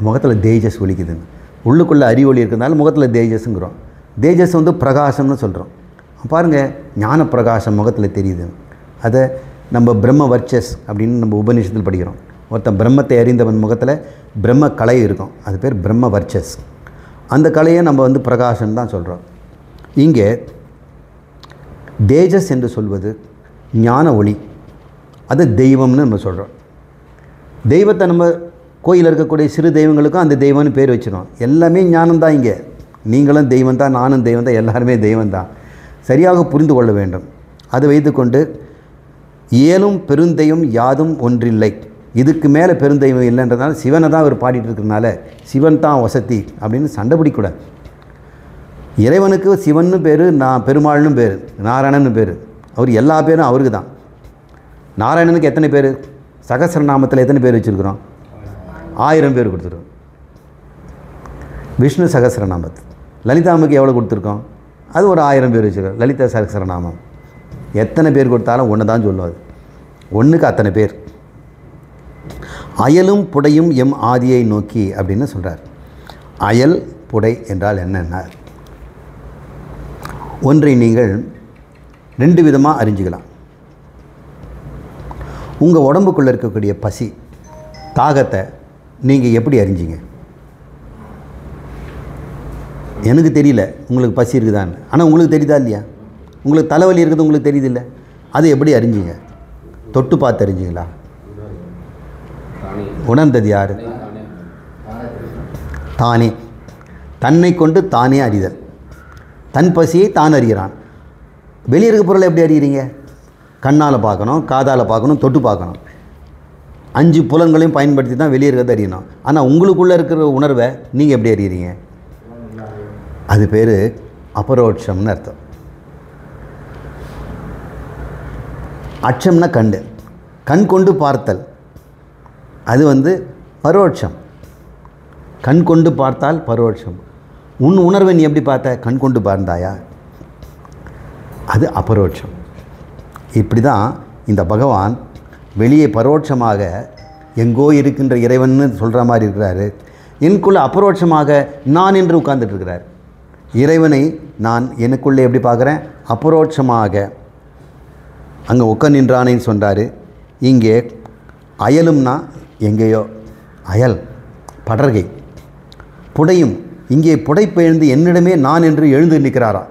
முகத்தில் தேஜஸ் ஒலிக்குதுன்னு, உள்ளுக்குள்ளே அறிவொளி இருக்கிறதுனால முகத்தில் தேஜஸ்ங்கிறோம். தேஜஸ் வந்து பிரகாசம்னு சொல்கிறோம். பாருங்கள், ஞான பிரகாசம் முகத்தில் தெரியுது. அதை நம்ம பிரம்ம வர்ச்சஸ் அப்படின்னு நம்ம உபநிஷத்தில் படிக்கிறோம். ஒருத்தன் பிரம்மத்தை அறிந்தவன் முகத்தில் பிரம்ம கலை இருக்கும், அது பேர் பிரம்ம வர்ச்சஸ். அந்த கலையை நம்ம வந்து பிரகாசம் தான் சொல்கிறோம். இங்கே தேஜஸ் என்று சொல்வது ஞான ஒளி, அது தெய்வம்னு நம்ம சொல்கிறோம். தெய்வத்தை நம்ம கோயிலில் இருக்கக்கூடிய சிறு தெய்வங்களுக்கும் அந்த தெய்வம்னு பேர் வச்சிடும். எல்லாமே ஞானம்தான். இங்கே நீங்களும் தெய்வம் தான், நானும் தெய்வம் தான், எல்லாருமே தெய்வம் தான். சரியாக புரிந்து கொள்ள வேண்டும். அதை வைத்துக்கொண்டு இயலும் பெருந்தெய்வம் யாதும் ஒன்றில்லை, இதுக்கு மேலே பெருந்தெய்வம் இல்லைன்றதுனால சிவனை தான் அவர் பாடிட்டு இருக்கிறதுனால சிவன் தான் வசதி அப்படின்னு சண்டை பிடிக்கூடாது. இறைவனுக்கு சிவன்னு பேர், பெருமாள்னு பேர், நாராயணன்னு பேர். அவர் எல்லா பேரும் அவருக்கு தான். நாராயணனுக்கு எத்தனை பேர்? சகஸ்ரநாமத்தில் எத்தனை பேர் வச்சுருக்கிறோம்? 1000 பேர் கொடுத்துருக்கோம். விஷ்ணு சகஸ்ரநாமத்து லலிதாமுக்கு எவ்வளோ கொடுத்துருக்கோம்? அது ஒரு 1000 பேர் வச்சுருக்கோம். லலிதா சகஸ்ரநாமம் எத்தனை பேர் கொடுத்தாலும் ஒன்று தான் சொல்லுவாது, ஒன்றுக்கு அத்தனை பேர். அயலும் புடையும் எம் ஆதியை நோக்கி அப்படின்னு சொல்கிறார். அயல் புடை என்றால் என்னென்ன? ஒன்றை நீங்கள் 2 விதமாக அறிஞ்சிக்கலாம். உங்கள் உடம்புக்குள்ளே இருக்கக்கூடிய பசி தாகத்தை நீங்கள் எப்படி அறிஞ்சிங்க? எனக்கு தெரியல உங்களுக்கு பசி இருக்குதான்னு, ஆனால் உங்களுக்கு தெரியுதா இல்லையா? உங்களுக்கு தலைவலி இருக்குது உங்களுக்கு தெரியுது இல்லை, அது எப்படி அறிஞ்சிங்க? தொட்டு பார்த்து அறிஞ்சிங்களா? உணர்ந்தது யார்? தானே, தன்னை கொண்டு தானே அறிதல். தன் பசியை தான் அறிகிறான். வெளியே இருக்க பொருளை எப்படி அறிகிறீங்க? கண்ணால் பார்க்கணும், காதால் பார்க்கணும், தொட்டு பார்க்கணும். 5 புலன்களையும் பயன்படுத்தி தான் வெளியே இருக்கிறத அறியணும். ஆனால் உங்களுக்குள்ளே இருக்கிற உணர்வை நீங்கள் எப்படி அறிகிறீங்க? அது பேர் அபரோட்சம்னு அர்த்தம். அட்சம்னா கண்டு, கண் கொண்டு பார்த்தல், அது வந்து பரோட்சம். கண் கொண்டு பார்த்தால் பரோட்சம். உன் உணர்வை நீ எப்படி பார்த்த? கண் கொண்டு பார்த்தாயா? அது அபரோட்சம். இப்படி தான் இந்த பகவான் வெளியே பரோட்சமாக எங்கோ இருக்கின்ற இறைவன்னு சொல்கிற மாதிரி இருக்கிறாரு. எனக்குள்ளே அபரோட்சமாக நான் என்று உட்கார்ந்துட்டு இருக்கிறார். இறைவனை நான் எனக்குள்ளே எப்படி பார்க்குறேன்? அபரோட்சமாக அங்கே உட்கார் நின்றானேன்னு சொன்னார். இங்கே அயலும்னா எங்கேயோ அயல் படர்கை புடையும். இங்கே புடைப்பெழுந்து என்னிடமே நான் என்று எழுந்து நிற்கிறாரா.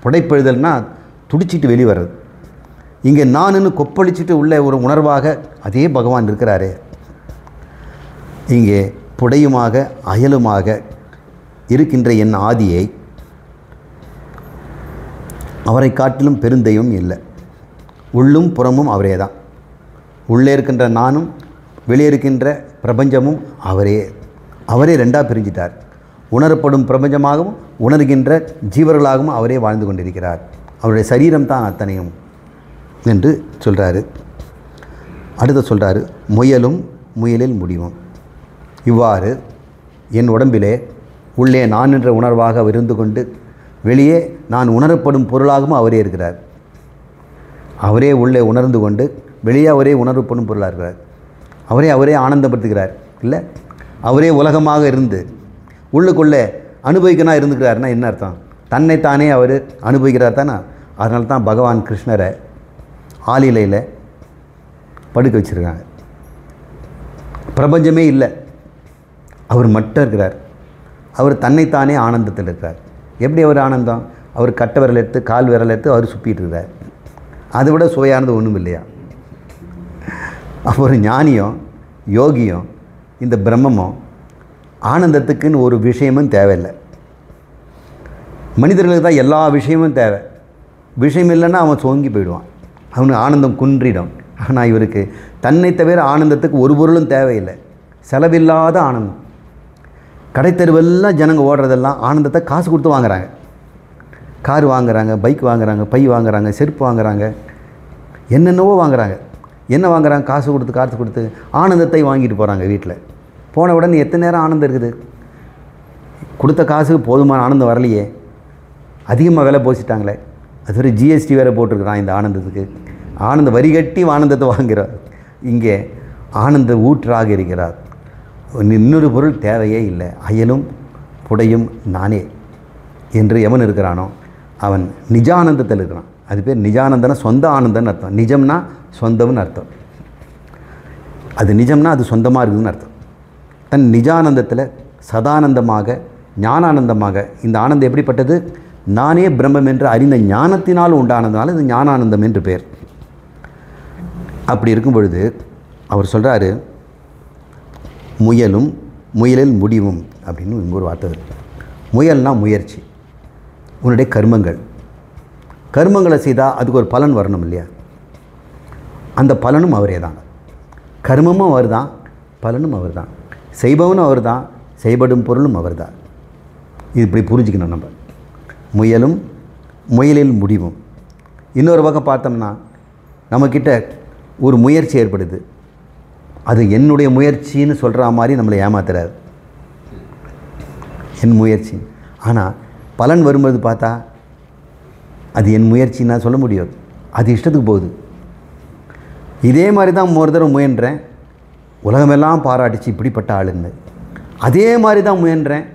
புடைப்பெழுதல்னா துடிச்சிட்டு வெளிவர்றது. இங்கே நானுன்னு கொப்பளிச்சுட்டு உள்ள ஒரு உணர்வாக அதே பகவான் இருக்கிறாரே. இங்கே புடையுமாக அயலுமாக இருக்கின்ற என் ஆதியை அவரை காட்டிலும் பெருந்தையும் இல்லை. உள்ளும் புறமும் அவரே தான். உள்ளே இருக்கின்ற நானும் வெளியே இருக்கின்ற பிரபஞ்சமும் அவரே ரெண்டாக பிரிஞ்சிட்டார். உணரப்படும் பிரபஞ்சமாகவும் உணர்கின்ற ஜீவர்களாகவும் அவரே வாழ்ந்து கொண்டிருக்கிறார். அவருடைய சரீரம் தான் அத்தனையும் என்று சொல்கிறாரு. அடுத்து சொல்கிறாரு, முயலும் முயலில் முடிவும். இவ்வாறு என் உடம்பிலே உள்ளே நான் என்ற உணர்வாக இருந்து கொண்டு வெளியே நான் உணரப்படும் பொருளாகவும் அவரே இருக்கிறார். அவரே உள்ளே உணர்ந்து கொண்டு வெளியே அவரே உணரப்படும் பொருளாக இருக்கிறார். அவரே ஆனந்தப்படுத்துகிறார். இல்லை, அவரே உலகமாக இருந்து உள்ளுக்குள்ளே அனுபவிக்கணும் இருந்துக்கிறாருன்னா என்ன அர்த்தம்? தன்னைத்தானே அவர் அனுபவிக்கிறார் தானே. அதனால தான் பகவான் கிருஷ்ணரை ஆலிலையில் படுக்க வச்சுருக்காங்க. பிரபஞ்சமே இல்லை, அவர் மட்டும் இருக்கிறார். அவர் தன்னைத்தானே ஆனந்தத்தில் இருக்கிறார். எப்படி அவர் ஆனந்தம்? அவர் கட்டை விரல் எடுத்து கால் விரல் எடுத்து அவர் சுப்பிட்டு இருக்கிறார். அதை விட சுவையானது ஒன்றும் இல்லையா? ஒரு ஞானியும் யோகியும் இந்த பிரம்மமும் ஆனந்தத்துக்குன்னு ஒரு விஷயமும் தேவையில்லை. மனிதர்களுக்கு தான் எல்லா விஷயமும் தேவை. விஷயம் இல்லைன்னா அவன் சோங்கி போயிடுவான், அவனுக்கு ஆனந்தம் குன்றிடும். ஆனால் இவருக்கு தன்னை தவிர ஆனந்தத்துக்கு ஒரு பொருளும் தேவையில்லை. செலவில்லாத ஆனந்தம். கடைத்தெருவெல்லாம் ஜனங்க ஓடுறதெல்லாம் ஆனந்தத்தை காசு கொடுத்து வாங்குறாங்க. கார் வாங்குறாங்க, பைக் வாங்குறாங்க, பை வாங்குறாங்க, செருப்பு வாங்குறாங்க, என்னென்னவோ வாங்குறாங்க. என்ன வாங்குறாங்க? காசு கொடுத்து ஆனந்தத்தை வாங்கிட்டு போகிறாங்க. வீட்டில் போன உடனே எத்தனை நேரம் ஆனந்தம் இருக்குது? கொடுத்த காசுக்கு போதுமான ஆனந்தம் வரலையே, அதிகமாக விலை போசிட்டாங்களே. அது வரை ஜிஎஸ்டி வேறு போட்டிருக்கிறான் இந்த ஆனந்தத்துக்கு. ஆனந்த வரி கட்டி ஆனந்தத்தை வாங்குகிறார். இங்கே ஆனந்த ஊற்றாக இருக்கிறார். இன்னொரு பொருள் தேவையே இல்லை. அயலும் புடையும் நானே என்று எவன் இருக்கிறானோ அவன் நிஜானந்தத்தில் இருக்கிறான். அது பேர் நிஜானந்தனா சொந்த ஆனந்தம்னு அர்த்தம். நிஜம்னா சொந்தம்னு அர்த்தம். அது நிஜம்னா அது சொந்தமாக இருக்குதுன்னு அர்த்தம். தன் நிஜானந்தத்தில் சதானந்தமாக ஞானானந்தமாக. இந்த ஆனந்தம் எப்படிப்பட்டது? நானே பிரம்மம் என்று அறிந்த ஞானத்தினால் உண்டானதுனால இது ஞானானந்தம் என்று பெயர். அப்படி இருக்கும் பொழுது அவர் சொல்கிறாரு, முயலும் முயலில் முடிவும் அப்படின்னு இன்னொரு வார்த்தை இருக்குது. முயல்னா முயற்சி, உன்னுடைய கர்மங்களை செய்தால் அதுக்கு ஒரு பலன் வரணும் இல்லையா? அந்த பலனும் அவரே தான். கர்மமும் அவர் தான், பலனும் அவர் தான். செய்பவனும் அவர் தான், செய்படும் பொருளும் அவர் தான். இது இப்படி புரிஞ்சுக்கணும் நம்ம. முயலும் முயலில் முடிவும். இன்னொரு பக்கம் பார்த்தோம்னா நம்மக்கிட்ட ஒரு முயற்சி ஏற்படுது. அது என்னுடைய முயற்சின்னு சொல்கிற மாதிரி நம்மளை ஏமாத்துறாரு. என் முயற்சி. ஆனால் பலன் வரும்போது பார்த்தா அது என் முயற்சின்னு நான் சொல்ல முடியாது. அது இஷ்டத்துக்கு போகுது. இதே மாதிரி தான் ஒரு தடவை முயன்றேன், உலகமெல்லாம் பாராட்டிச்சு இப்படிப்பட்ட ஆளுன்னு. அதே மாதிரி தான் முயன்றேன்,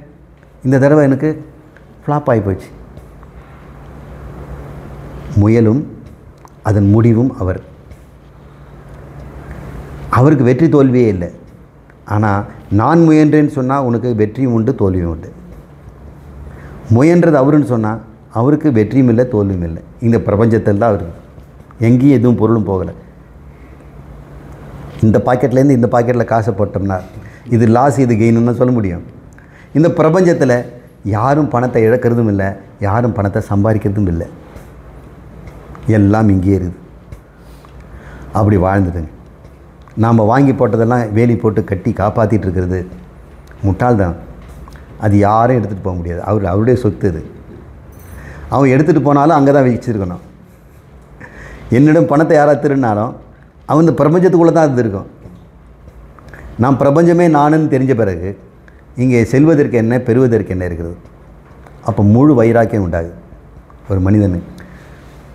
இந்த தடவை எனக்கு ஃப்ளாப் ஆகி போச்சு. முயலும் அதன் முடிவும் அவர். அவருக்கு வெற்றி தோல்வியே இல்லை. ஆனால் நான் முயன்றேன்னு சொன்னால் உனக்கு வெற்றியும் உண்டு தோல்வியும் உண்டு. முயன்றது அவருன்னு சொன்னால் அவருக்கு வெற்றியும் இல்லை தோல்வியும் இல்லை. இந்த பிரபஞ்சத்தில் தான் அவருக்கு எங்கேயும் எதுவும் பொருளும் போகலை. இந்த பாக்கெட்லேருந்து இந்த பாக்கெட்டில் காசை போட்டோம்னா இது லாஸ் இது கெயின்னு சொல்ல முடியும். இந்த பிரபஞ்சத்தில் யாரும் பணத்தை இழக்கிறதும் இல்லை, யாரும் பணத்தை சம்பாதிக்கிறதும் இல்லை. எல்லாம் இங்கே இருக்குது. அப்படி வாழ்ந்துடுங்க. நாம் வாங்கி போட்டதெல்லாம் வேலி போட்டு கட்டி காப்பாற்றிட்டு இருக்கிறது முட்டாள்தான். அது யாரும் எடுத்துகிட்டு போக முடியாது. அவருடைய சொத்து அது. அவன் எடுத்துகிட்டு போனாலும் அங்கே தான் வச்சுருக்கணும். என்னிடம் பணத்தை யாராவது திருடினாலும் அவன் இந்த பிரபஞ்சத்துக்குள்ளே தான் அது இருக்கும். நான் பிரபஞ்சமே நானுன்னு தெரிஞ்ச பிறகு இங்கே செல்வதற்கு என்ன பெறுவதற்கு என்ன இருக்கிறது? அப்போ முழு வைராக்கியம் உண்டாகுது ஒரு மனிதனுக்கு.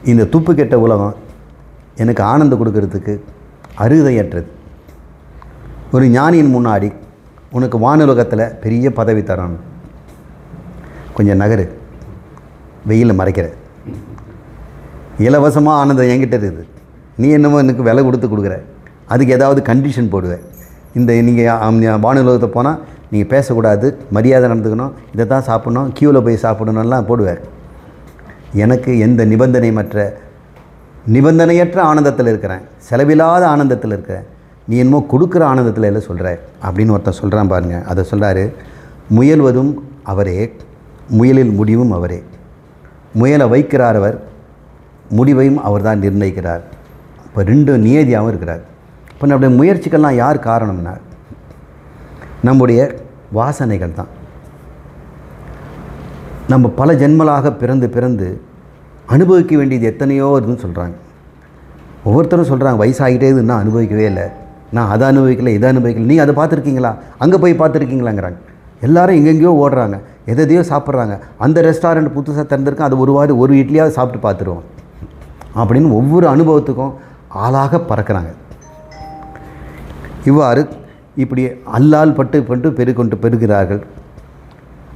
இந்த துப்பு கெட்ட உலகம் எனக்கு ஆனந்தம் கொடுக்கறதுக்கு அருகதையற்றது. ஒரு ஞானியின் முன்னாடி உனக்கு வானுலகத்தில் பெரிய பதவி தரணும், கொஞ்சம் நகரு, வெயிலில் மறைக்கிற, இலவசமாக ஆனந்தம் என்கிட்ட இருக்குது, நீ என்னமோ எனக்கு விலை கொடுக்குற, அதுக்கு ஏதாவது கண்டிஷன் போடுவேன். இந்த நீங்கள் வானுலகத்தை போனால் நீங்கள் பேசக்கூடாது, மரியாதை நடந்துக்கணும், இதை தான் சாப்பிட்ணும், க்யூவில் போய் சாப்பிடணும்லாம் போடுவேன். எனக்கு எந்த நிபந்தனையற்ற ஆனந்தத்தில் இருக்கிறேன், செலவில்லாத ஆனந்தத்தில் இருக்கிறேன், நீ என்னமோ கொடுக்குற ஆனந்தத்தில் எல்லாம் சொல்கிற அப்படின்னு ஒருத்தன் சொல்கிறான் பாருங்கள். அதை சொல்கிறாரு, முயல்வதும் அவரே, முயலில் முடிவும் அவரே. முயலை வைக்கிறார் அவர், முடிவையும் அவர் தான் நிர்ணயிக்கிறார். இப்போ 2 நியதியாகவும் இருக்கிறார். இப்போ நம்முடைய முயற்சிகள்லாம் யார் காரணம்னா நம்முடைய வாசனைகள் தான். நம்ம பல ஜென்மலாக பிறந்து அனுபவிக்க வேண்டியது எத்தனையோ இருக்குதுன்னு சொல்கிறாங்க. ஒவ்வொருத்தரும் சொல்கிறாங்க, வயசாகிட்டே இதுன்னா அனுபவிக்கவே இல்லை, நான் அதை அனுபவிக்கலை, இதை அனுபவிக்கலை. நீ அதை பார்த்துருக்கீங்களா, அங்கே போய் பார்த்துருக்கீங்களாங்கிறாங்க. எல்லோரும் எங்கெங்கேயோ ஓடுறாங்க, எதையோ சாப்பிட்றாங்க. அந்த ரெஸ்டாரண்ட் புதுசாக திறந்திருக்கேன், அது ஒரு இட்லியாவது சாப்பிட்டு பார்த்துருவோம் அப்படின்னு ஒவ்வொரு அனுபவத்துக்கும் ஆளாக பறக்கிறாங்க. இவ்வாறு இப்படி அல்லால் பட்டு பெருகிறார்கள்.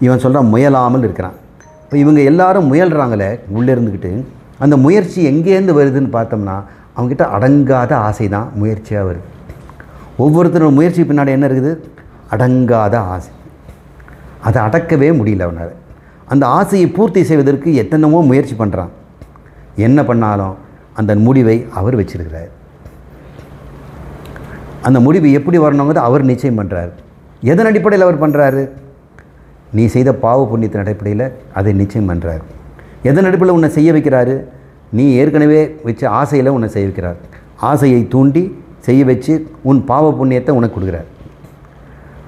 இவன் சொல்கிறான் முயலாமல் இருக்கிறான். இப்போ இவங்க எல்லாரும் முயல்கிறாங்களே உள்ளே இருந்துக்கிட்டு, அந்த முயற்சி எங்கேருந்து வருதுன்னு பார்த்தோம்னா அவங்ககிட்ட அடங்காத ஆசை தான் முயற்சியாக வருது. ஒவ்வொருத்தரோட முயற்சி பின்னாடி என்ன இருக்குது? அடங்காத ஆசை. அதை அடக்கவே முடியல அவனால். அந்த ஆசையை பூர்த்தி செய்வதற்கு எத்தனையோ முயற்சி பண்ணுறான். என்ன பண்ணாலும் அந்த முடிவை அவர் வச்சிருக்கிறார். அந்த முடிவு எப்படி வரணுங்கிறது அவர் நிச்சயம் பண்ணுறார். எதன் அடிப்படையில் அவர் பண்ணுறாரு? நீ செய்த பாவ புண்ணியத்தின் அடிப்படையில் அதை நிச்சயம் பண்ணுறார். எதன் அடிப்படையில் உன்னை செய்ய வைக்கிறாரு? நீ ஏற்கனவே வச்ச ஆசையில் உன்னை செய்ய வைக்கிறார். ஆசையை தூண்டி செய்ய வச்சு உன் பாவ புண்ணியத்தை உனக்கு கொடுக்குறார்.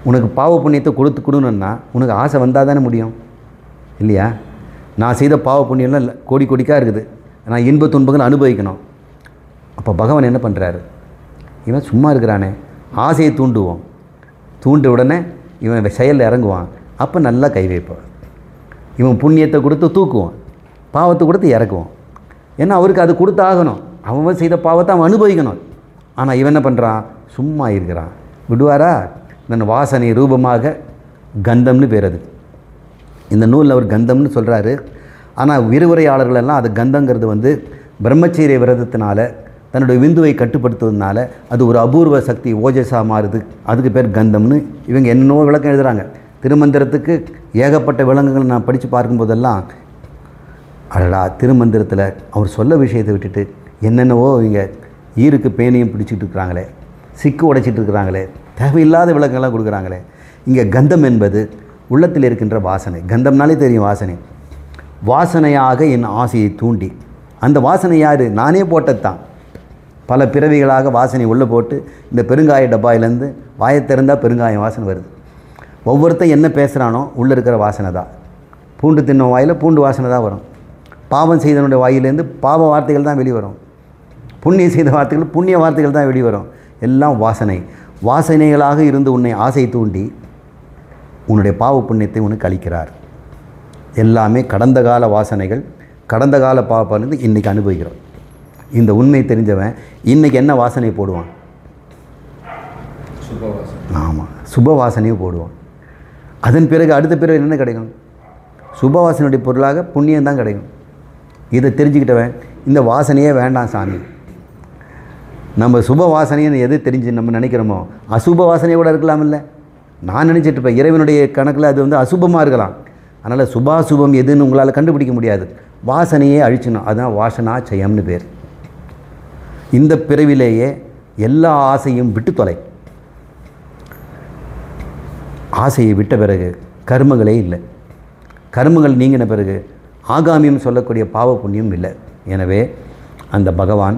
உனக்கு பாவ புண்ணியத்தை கொடுக்கணுன்னா உனக்கு ஆசை வந்தால் தானே முடியும், இல்லையா? நான் செய்த பாவ புண்ணியம்லாம் இல்லை, கோடிக்காக இருக்குது, நான் இன்ப துன்பங்கள் அனுபவிக்கணும். அப்போ பகவான் என்ன பண்ணுறாரு? இவன் சும்மா இருக்கிறானே, ஆசையை தூண்டுவோம், தூண்ட உடனே இவன் செயலில் இறங்குவான். அப்போ நல்லா கை வைப்பான். இவன் புண்ணியத்தை கொடுத்து தூக்குவான், பாவத்தை கொடுத்து இறக்குவான். ஏன்னா அவருக்கு அது கொடுத்து ஆகணும், அவன் செய்த பாவத்தை அவன் அனுபவிக்கணும். ஆனால் இவன் என்ன பண்ணுறான்? சும்மா இருக்கிறான். விடுவாரா? இந்த வாசனை ரூபமாக கந்தம்னு பேர். அது இந்த நூலில் அவர் கந்தம்னு சொல்கிறாரு. ஆனால் விரிவுரையாளர்களெல்லாம் அது கந்தங்கிறது பிரம்மச்சரிய விரதத்தினால தன்னுடைய விந்துவை கட்டுப்படுத்துவதனால அது ஒரு அபூர்வ சக்தி ஓஜஸாக மாறுது, அதுக்கு பேர் கந்தம்னு இவங்க என்னென்னவோ விளக்கம் எழுதுகிறாங்க. திருமந்திரத்துக்கு ஏகப்பட்ட விளக்கங்கள் நான் படித்து பார்க்கும்போதெல்லாம், அடடா, திருமந்திரத்தில் அவர் சொல்ல விஷயத்தை விட்டுட்டு என்னென்னவோ இவங்க ஈருக்கு பேனையும் பிடிச்சிட்டு இருக்கிறாங்களே, சிக்கு உடைச்சிட்டு இருக்கிறாங்களே, தேவையில்லாத விளக்கங்கள்லாம் கொடுக்குறாங்களே. இங்கே கந்தம் என்பது உள்ளத்தில் இருக்கின்ற வாசனை. கந்தம்னாலே தெரியும் வாசனை. வாசனையாக என் ஆசையை தூண்டி, அந்த வாசனை யார்? நானே போட்டது தான். பல பிறவிகளாக வாசனை உள்ளே போட்டு இந்த பெருங்காய டப்பாயிலேருந்து வாயை திறந்தால் பெருங்காயம் வாசனை வருது. ஒவ்வொருத்தன் என்ன பேசுகிறானோ உள்ளே இருக்கிற வாசனை தான். பூண்டு தின்ன வாயில் பூண்டு வாசனை தான் வரும். பாவம் செய்தனுடைய வாயிலேருந்து பாவ வார்த்தைகள் தான் வெளிவரும். புண்ணியம் செய்த வார்த்தைகள் புண்ணிய வார்த்தைகள் தான் வெளிவரும். எல்லாம் வாசனை. வாசனைகளாக இருந்து உன்னை ஆசை தூண்டி உன்னுடைய பாவ புண்ணியத்தை உனக்கு அளிக்கிறார். எல்லாமே கடந்த கால வாசனைகள், கடந்த கால பாவம் இன்றைக்கி அனுபவிக்கிறோம். இந்த உண்மை தெரிஞ்சவன் இன்றைக்கி என்ன வாசனை போடுவான்? ஆமாம், சுப வாசனையை போடுவான். அதன் பிறகு அடுத்த பிறகு என்ன கிடைக்கும்? சுபவாசனையுடைய பொருளாக புண்ணியம் தான் கிடைக்கும். இதை தெரிஞ்சுக்கிட்டவன் இந்த வாசனையே வேண்டாம் சாமி, நம்ம சுப வாசனைன்னு எது தெரிஞ்சு நம்ம நினைக்கிறோமோ அசுப வாசனையை கூட இருக்கலாம். இல்லை, நான் நினச்சிட்டு இருப்பேன் இறைவனுடைய கணக்கில் அது அசுபமாக இருக்கலாம். அதனால் சுபாசுபம் எதுன்னு உங்களால் கண்டுபிடிக்க முடியாது. வாசனையே அழிச்சணும். அதுதான் வாசனாச்சயம்னு பேர். இந்த பிறவிலேயே எல்லா ஆசையும் விட்டு தொலை. ஆசையை விட்ட பிறகு கர்மங்களே இல்லை. கர்மங்கள் நீங்கின பிறகு ஆகாமியம் சொல்லக்கூடிய பாவ புண்ணியம் இல்லை. எனவே அந்த பகவான்,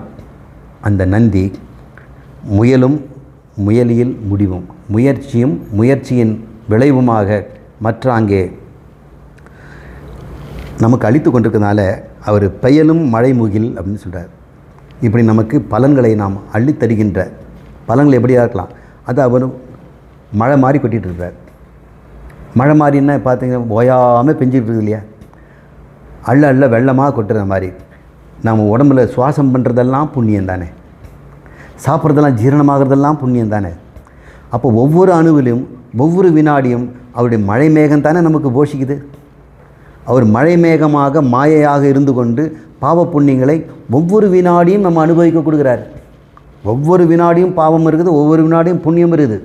அந்த நந்தி முயலும் முயலியில் முடிவும், முயற்சியும் முயற்சியின் விளைவுமாக மற்ற அங்கே நமக்கு அளித்து கொண்டிருக்கிறதுனால அவர் பெயலும் மழை முகில் அப்படின்னு சொல்கிறார். இப்படி நமக்கு பலன்களை நாம் அள்ளித்தருகின்ற பலன்கள் எப்படியா இருக்கலாம்? அது அவர் மழை மாதிரி கொட்டிகிட்டு இருக்கிறார். மழை மாதிரின்னா பார்த்தீங்கன்னா ஓயாமல் பெஞ்சிட்டு இருக்குது இல்லையா? அள்ள வெள்ளமாக கொட்டுற மாதிரி நம்ம உடம்புல சுவாசம் பண்ணுறதெல்லாம் புண்ணியம் தானே, சாப்பிட்றதெல்லாம் ஜீரணமாகிறதெல்லாம் புண்ணியம் தானே. அப்போ ஒவ்வொரு அணுவிலும் ஒவ்வொரு வினாடியும் அவருடைய மழை மேகம் தானே நமக்கு போஷிக்குது. அவர் மழை மேகமாக மாயையாக இருந்து கொண்டு பாவ புண்ணியங்களை ஒவ்வொரு வினாடியும் நம்ம அனுபவிக்க கொடுக்குறார். ஒவ்வொரு வினாடியும் பாவம் இருக்குது, ஒவ்வொரு வினாடியும் புண்ணியம் இருக்குது.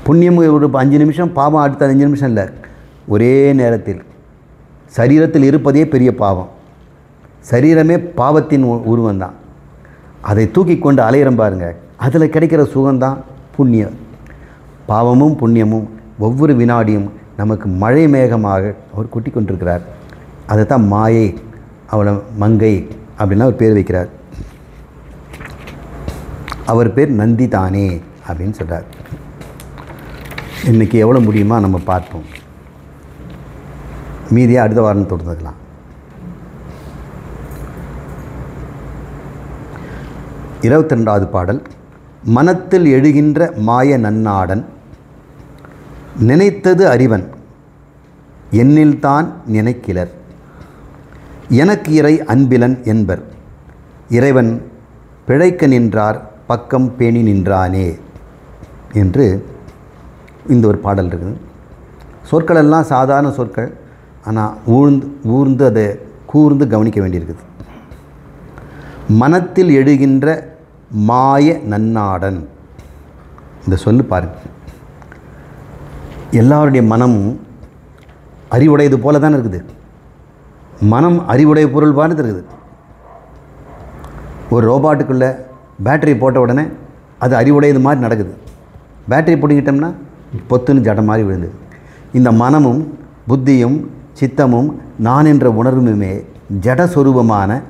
புண்ணியம் ஒரு 5 நிமிஷம், பாவம் அடுத்த 5 நிமிஷம் இல்லை. ஒரே நேரத்தில் சரீரத்தில் இருப்பதே பெரிய பாவம். சரீரமே பாவத்தின் உருவந்தான். அதை தூக்கி கொண்டு அலையிறம் பாருங்க, அதில் கிடைக்கிற சுகம்தான் புண்ணியம். பாவமும் புண்ணியமும் ஒவ்வொரு வினாடியும் நமக்கு மழை மேகமாக அவர் கொட்டி கொண்டிருக்கிறார். அதை தான் மாயை, அவளை மங்கை அப்படின்லாம் அவர் பேர் வைக்கிறார். அவர் பேர் நந்தி தானே அப்படின்னு சொல்கிறார். இன்றைக்கி எவ்வளோ முடியுமா நம்ம பார்ப்போம். மீதியாக அடுத்த வாரம் தொடர்ந்துக்கலாம். 22வது பாடல். மனத்தில் எழுகின்ற மாய நன்னாடன் நினைத்தது அறிவன் என்னில்தான் நினைக்கிலர் எனக்கு இறை அன்பிலன் என்பர் இறைவன் பிழைக்க நின்றார் பக்கம் பேணி நின்றானே என்று இந்த ஒரு பாடல் இருக்குது. சொற்கள் எல்லாம் சாதாரண சொற்கள், ஆனால் ஊர்ந்து அதை கூர்ந்து கவனிக்க வேண்டியிருக்குது. மனத்தில் எழுகின்ற மாய நன்னாடன், இந்த சொல்லு பாருங்கள். எல்லாருடைய மனமும் அறிவுடையது போல தான் இருக்குது. மனம் அறிவுடைய பொருள் பாட்டு இருக்குது. ஒரு ரோபாட்டுக்குள்ளே பேட்டரி போட்ட உடனே அது அறிவுடையது மாதிரி நடக்குது. பேட்டரி பிடிக்கிட்டோம்னா பொத்துன்னு ஜடம் மாதிரி விழுந்து. இந்த மனமும் புத்தியும் சித்தமும் நான் என்ற உணர்வுமே ஜடஸ்வரூபமான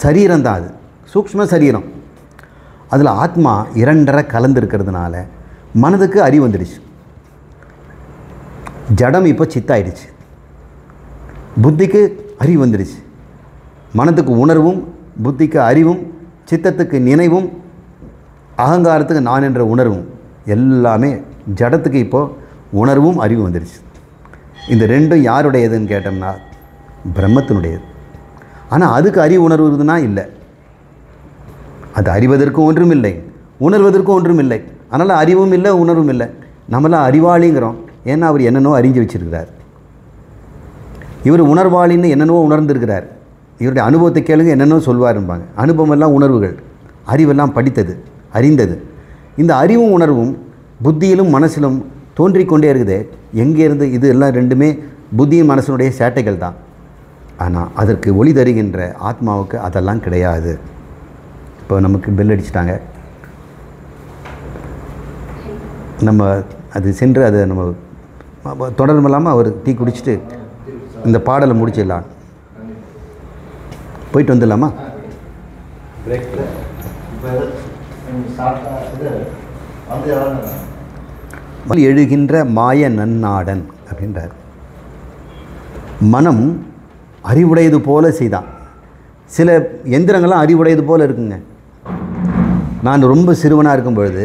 சரீரம்தான். அது சூக்ஷ்ம சரீரம். அதில் ஆத்மா 2 கலந்துருக்கிறதுனால மனதுக்கு அறிவு வந்துடுச்சு. ஜடம் இப்போ சித்தாயிடுச்சு. புத்திக்கு அறிவு வந்துடுச்சு. மனத்துக்கு உணர்வும், புத்திக்கு அறிவும், சித்தத்துக்கு நினைவும், அகங்காரத்துக்கு நான் என்ற உணர்வும், எல்லாமே ஜடத்துக்கு இப்போது உணர்வும் அறிவும் வந்துடுச்சு. இந்த ரெண்டும் யாருடையதுன்னு கேட்டோம்னா பிரம்மத்தினுடையது. ஆனால் அதுக்கு அறிவு உணர்வு இருக்குதுன்னா இல்லை. அது அறிவதற்கும் ஒன்றும் இல்லை, உணர்வதற்கும் ஒன்றும் இல்லை. அதனால் அறிவும் இல்லை, உணர்வும் இல்லை. நம்மளாம் அறிவாளிங்கிறோம், ஏன்னா அவர் என்னென்னோ அறிஞ்சு வச்சிருக்கிறார். இவர் உணர்வாளின்னு என்னென்னவோ உணர்ந்திருக்கிறார். இவருடைய அனுபவத்தை கேளுங்க, என்னென்னோ சொல்வாரும்பாங்க. அனுபவமெல்லாம் உணர்வுகள், அறிவெல்லாம் படித்தது, அறிந்தது. இந்த அறிவும் உணர்வும் புத்தியிலும் மனசிலும் தோன்றிக்கொண்டே இருக்குது. எங்கேருந்து இது எல்லாம் ரெண்டுமே புத்தியும் மனசனுடைய சேட்டைகள் தான். ஆனால் அதற்கு ஒளி தருகின்ற ஆத்மாவுக்கு அதெல்லாம் கிடையாது. இப்போ நமக்கு பெல் அடிச்சிட்டாங்க, நம்ம அது சென்று அதை நம்ம தொடரும் இல்லாமல் அவர் டீ குடிச்சிட்டு இந்த பாடலை முடிச்சிடலாம். போயிட்டு வந்துடலாமா? எழுகின்ற மாய நன்னாடன் அப்படின்றார். மனம் அறிவுடையது போல செய்தான். சில எந்திரங்கள்லாம் அறிவுடையது போல் இருக்குங்க. நான் ரொம்ப சிறுவனாக இருக்கும் பொழுது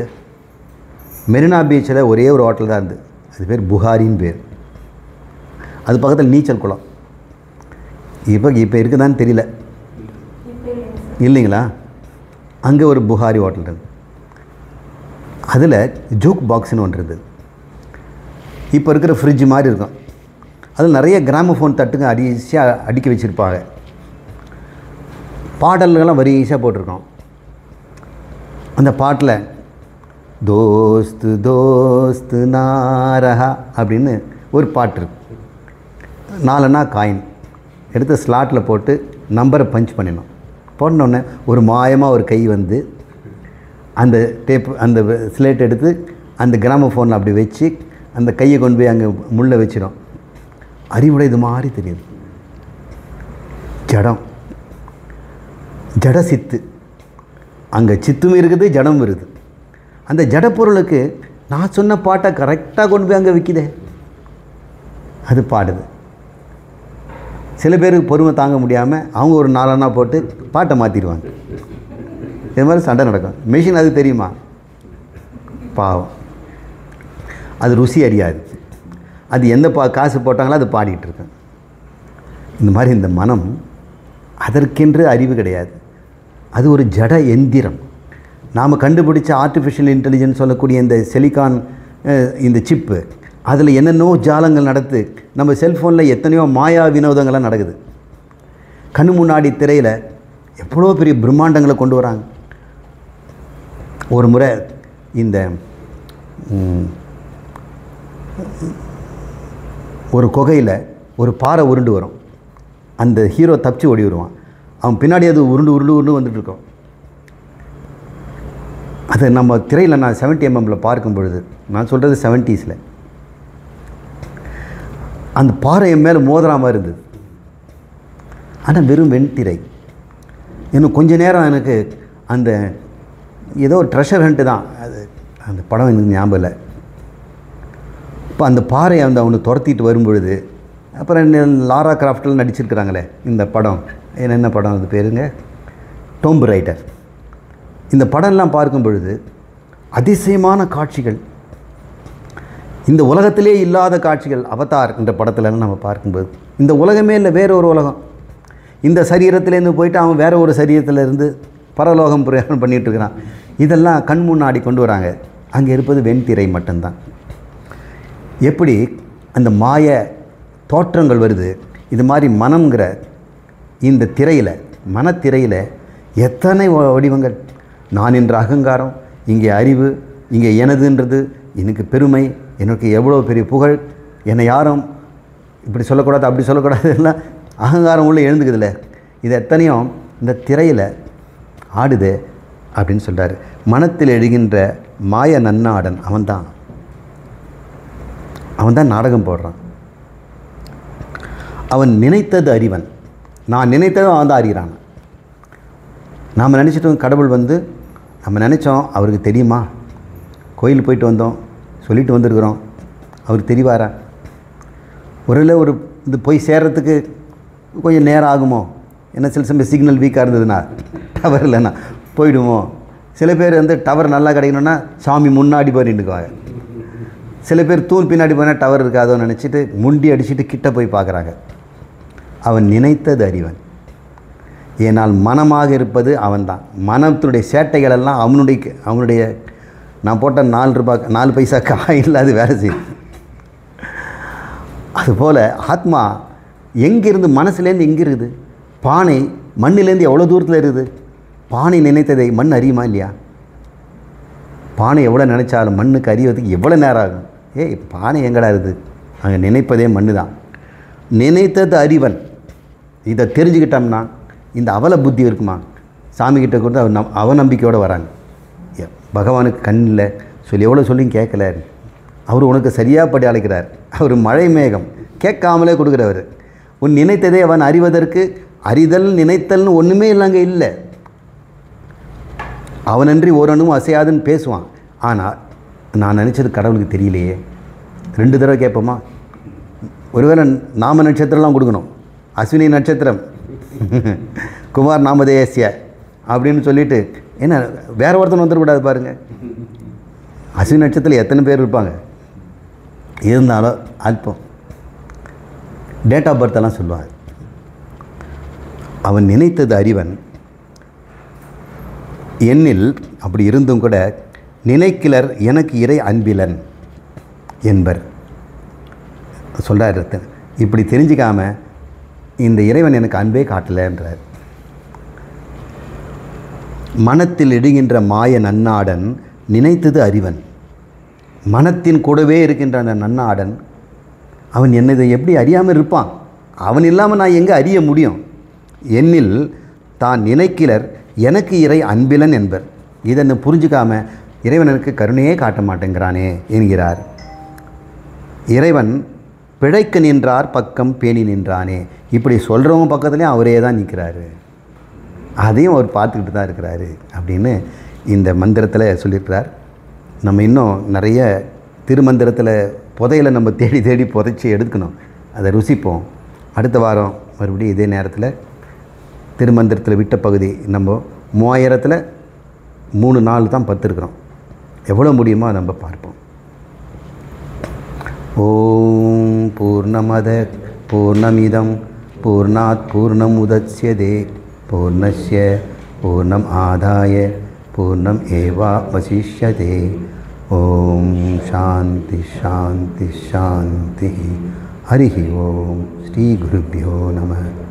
மெரினா பீச்சில் ஒரே ஒரு ஹோட்டல் தான் இருந்தது. அது பேர் புகாரின்னு பேர். அது பக்கத்தில் நீச்சல் குளம். இப்போ இருக்குதான்னு தெரியல, இல்லைங்களா? அங்கே ஒரு புகாரி ஹோட்டல் இருந்தது. அதில் ஜூக் பாக்ஸ்னு ஒன்று இருந்தது. இப்போ இருக்கிற ஃப்ரிட்ஜ் மாதிரி இருக்கும். அதில் நிறைய கிராமஃபோன் தட்டுங்க அடுக்கி வச்சுருப்பாங்க. பாடல்கள்லாம் வரிசையாக போட்டிருக்கோம். அந்த பாட்டில் தோஸ்து தோஸ்து நாரஹா அப்படின்னு ஒரு பாட்டு இருக்கு. 4 காயின் எடுத்து ஸ்லாட்டில் போட்டு நம்பரை பஞ்ச் பண்ணிடணும். போட்டோன்னே ஒரு மாயமாக ஒரு கை வந்து அந்த டேப் அந்த ஸ்லேட் எடுத்து அந்த கிராமஃபோனில் அப்படி வச்சு அந்த கையை கொண்டு போய் அங்கே முள்ளை வச்சிடும். அறிவுடையது மாதிரி தெரியுது. ஜடம், ஜட சித்து. அங்கே சித்தும் இருக்குது, ஜடமும் இருக்குது. அந்த ஜடப்பொருளுக்கு நான் சொன்ன பாட்டை கரெக்டாக கொண்டு போய் அங்கே விற்கிதே, அது பாடுது. சில பேருக்கு பொறுமை தாங்க முடியாமல் அவங்க ஒரு 4 போட்டு பாட்டை மாற்றிடுவாங்க. இது மாதிரி சண்டை நடக்கும். மெஷின் அது தெரியுமா? பாவம், அது ருசி அறியாது. அது எந்த காசு போட்டாங்களோ அது பாடிக்கிட்டு இருக்கு. இந்த மாதிரி இந்த மனம் அதற்கென்று அறிவு கிடையாது. அது ஒரு ஜட எந்திரம். நாம் கண்டுபிடிச்ச ஆர்டிஃபிஷியல் இன்டெலிஜென்ஸ் சொல்லக்கூடிய இந்த சிலிக்கான் இந்த சிப்பு, அதில் என்னென்னோ ஜாலங்கள் நடத்து. நம்ம செல்ஃபோனில் எத்தனையோ மாயா வினோதங்கள்லாம் நடக்குது. கண்ணு முன்னாடி திரையில் எவ்வளோ பெரிய பிரம்மாண்டங்களை கொண்டு வராங்க. ஒரு முறை இந்த ஒரு குகையில் ஒரு பாறை உருண்டு வரும். அந்த ஹீரோ தப்பிச்சு ஓடி வருவான். அவன் பின்னாடி அது உருண்டு உருண்டு உருண்டு வந்துட்டுருக்கோம். அது நம்ம திரையில் நான் 70mm பார்க்கும் பொழுது, நான் சொல்கிறது 70s, அந்த பாறை என் மேலே மோதிராமல் இருந்தது. ஆனால் வெறும் வெண்திரை. இன்னும் கொஞ்ச நேரம் எனக்கு அந்த ஏதோ ட்ரெஷர் ஹண்ட்டு தான் அது. அந்த படம் எனக்கு ஞாபகம் இல்லை. இப்போ அந்த பாறையை அவனை துரத்திட்டு வரும்பொழுது, அப்புறம் லாரா கிராஃப்டில் நடிச்சிருக்கிறாங்களே இந்த படம், என்ன படம் அது பேருங்க, டோம்ப் ரைடர். இந்த படம்லாம் பார்க்கும் பொழுது அதிசயமான காட்சிகள், இந்த உலகத்திலே இல்லாத காட்சிகள். அவதார் என்ற படத்துலலாம் நம்ம பார்க்கும்போது இந்த உலகமே இல்லை, வேற ஒரு உலகம். இந்த சரீரத்திலேருந்து போயிட்டு அவன் வேறு ஒரு சரீரத்திலேருந்து பரலோகம் பிரயாணம் பண்ணிகிட்ருக்கிறான். இதெல்லாம் கண் முன்னாடி கொண்டு வராங்க. அங்கே இருப்பது வெண்திரை மட்டும்தான். எப்படி அந்த மாய தோற்றங்கள் வருது, இது மாதிரி மனம்ங்கிற இந்த திரையில், மனத்திரையில் எத்தனை வடிவங்கள். நான் என்ற அகங்காரம், இங்கே அறிவு, இங்கே எனதுன்றது, எனக்கு பெருமை, எனக்கு எவ்வளோ பெரிய புகழ், என்னை யாரும் இப்படி சொல்லக்கூடாது அப்படி சொல்லக்கூடாது, எல்லாம் அகங்காரம் உள்ளே எழுந்துக்குதுல்ல. இது எத்தனையும் இந்த திரையில் ஆடுது அப்படின்னு சொல்கிறார். மனத்தில் எழுகின்ற மாய நன்னாடன் அவன்தான் நாடகம் போடுறான். அவன் நினைத்தது அறிவன். நான் நினைத்ததும் அவன் தான் அறிகிறான். நாம் நினச்சிட்டோம் கடவுள் நம்ம நினச்சோம் அவருக்கு தெரியுமா, கோயில் போயிட்டு வந்தோம், சொல்லிட்டு வந்திருக்கிறோம், அவருக்கு தெரிவாரா, ஒரு இது போய் சேர்றதுக்கு கொஞ்சம் நேரம் ஆகுமோ, என்ன சில சமயம் சிக்னல் வீக்காக இருந்ததுன்னா, டவர் இல்லைன்னா போயிடுவோம். சில பேர் டவர் நல்லா கிடைக்கணுன்னா சாமி முன்னாடி போய் நின்றுக்குவாங்க. சில பேர் தூள் பின்னாடி போனால் டவர் இருக்காதோன்னு நினச்சிட்டு முண்டி அடிச்சுட்டு கிட்ட போய் பார்க்குறாங்க. அவன் நினைத்தது அறிவன். ஏனால் மனமாக இருப்பது அவன்தான். மனத்தினுடைய சேட்டைகளெல்லாம் அவனுடைய நான் போட்ட 4 பைசா காயில் அது வேலை செய்யும். அதுபோல் ஆத்மா எங்கேருந்து, மனசுலேருந்து எங்கே இருக்குது? பானை மண்ணிலேருந்து எவ்வளோ தூரத்தில் இருக்குது? பானை நினைத்ததை மண் அறியுமா இல்லையா? பானை எவ்வளோ நினச்சாலும் மண்ணுக்கு அறிவதுக்கு எவ்வளோ நேரம் ஆகும்? பானை எங்கடா இருக்குது? அங்கே நினைப்பதே மண்ணு தான். நினைத்தது அறிவன். இதை தெரிஞ்சுக்கிட்டோம்னா இந்த அவல புத்தி இருக்குமா, சாமிக்கிட்ட கூட அவநம்பிக்கையோடு வராங்க. பகவானுக்கு கண்ணில் சொல்லி எவ்வளோ சொல்லியும் கேட்கல, அவர் உனக்கு சரியாக படி அழைக்கிறார். அவர் மழை மேகம் கேட்காமலே கொடுக்குறவர். உன் நினைத்ததே அவன் அறிவதற்கு அறிதல் நினைத்தல்னு ஒன்றுமே இல்லைங்க. இல்லை, அவனன்றி ஓரணும் அசையாதுன்னு பேசுவான். ஆனால் நான் நினச்சது கடவுளுக்கு தெரியலையே. 2 தடவை கேட்போமா? ஒருவேளை நாம நட்சத்திரம்லாம் கொடுக்கணும். அஸ்வினி நட்சத்திரம் குமார் நாமதேசிய அப்படின்னு சொல்லிட்டு, என்ன வேற ஒருத்தன் வந்துடக்கூடாது பாருங்கள். அஸ்வினி நட்சத்திரத்தில் எத்தனை பேர் இருப்பாங்க? இருந்தாலும் அல்பம் டேட் ஆஃப் பர்த்தெல்லாம் சொல்லுவாங்க. அவன் நினைத்தது அறிவன். என்னில் அப்படி இருந்தும் கூட நினைக்கிலர் எனக்கு இறை அன்பிலன் என்பர் சொல்கிறார். இப்படி தெரிஞ்சிக்காம இந்த இறைவன் எனக்கு அன்பே காட்டலைன்றார். மனத்தில் இடுகின்ற மாய நன்னாடன் நினைத்தது அறிவன். மனத்தின் கூடவே இருக்கின்ற அந்த நன்னாடன் அவன் என்னதை எப்படி அறியாமல் இருப்பான்? அவன் இல்லாமல் நான் எங்கே அறிய முடியும்? என்னில் தான் நினைக்கிலர் எனக்கு இறை அன்பிலன் என்பர். இதனை புரிஞ்சுக்காம இறைவன் எனக்கு கருணையே காட்ட மாட்டேங்கிறானே என்கிறார். இறைவன் பிழைக்க நின்றார் பக்கம் பேணி நின்றானே. இப்படி சொல்கிறவங்க பக்கத்துலேயும் அவரே தான் நிற்கிறாரு, அதையும் அவர் பார்த்துக்கிட்டு தான் இருக்கிறாரு அப்படின்னு இந்த மந்திரத்தில் சொல்லியிருக்கிறார். நம்ம இன்னும் நிறைய திருமந்திரத்தில் புதையலை நம்ம தேடி தேடி புதைச்சி எடுக்கணும், அதை ருசிப்போம். அடுத்த வாரம் மறுபடியும் இதே நேரத்தில் திருமந்திரத்தில் விட்ட பகுதி நம்ம 3000-3 தான் பத்துருக்குறோம். எவ்வளோ முடியுமோ நம்ம பார்ப்போம். ஓம் பூர்ணமத பூர்ணமிதம் पूर्णात् पूर्णमुदच्यते पूर्णस्य पूर्णम् आदाय पूर्णम् एवावशिष्यते। ओम शांति शांति शांति। हरि ओम। श्री गुरुभ्यो नमः।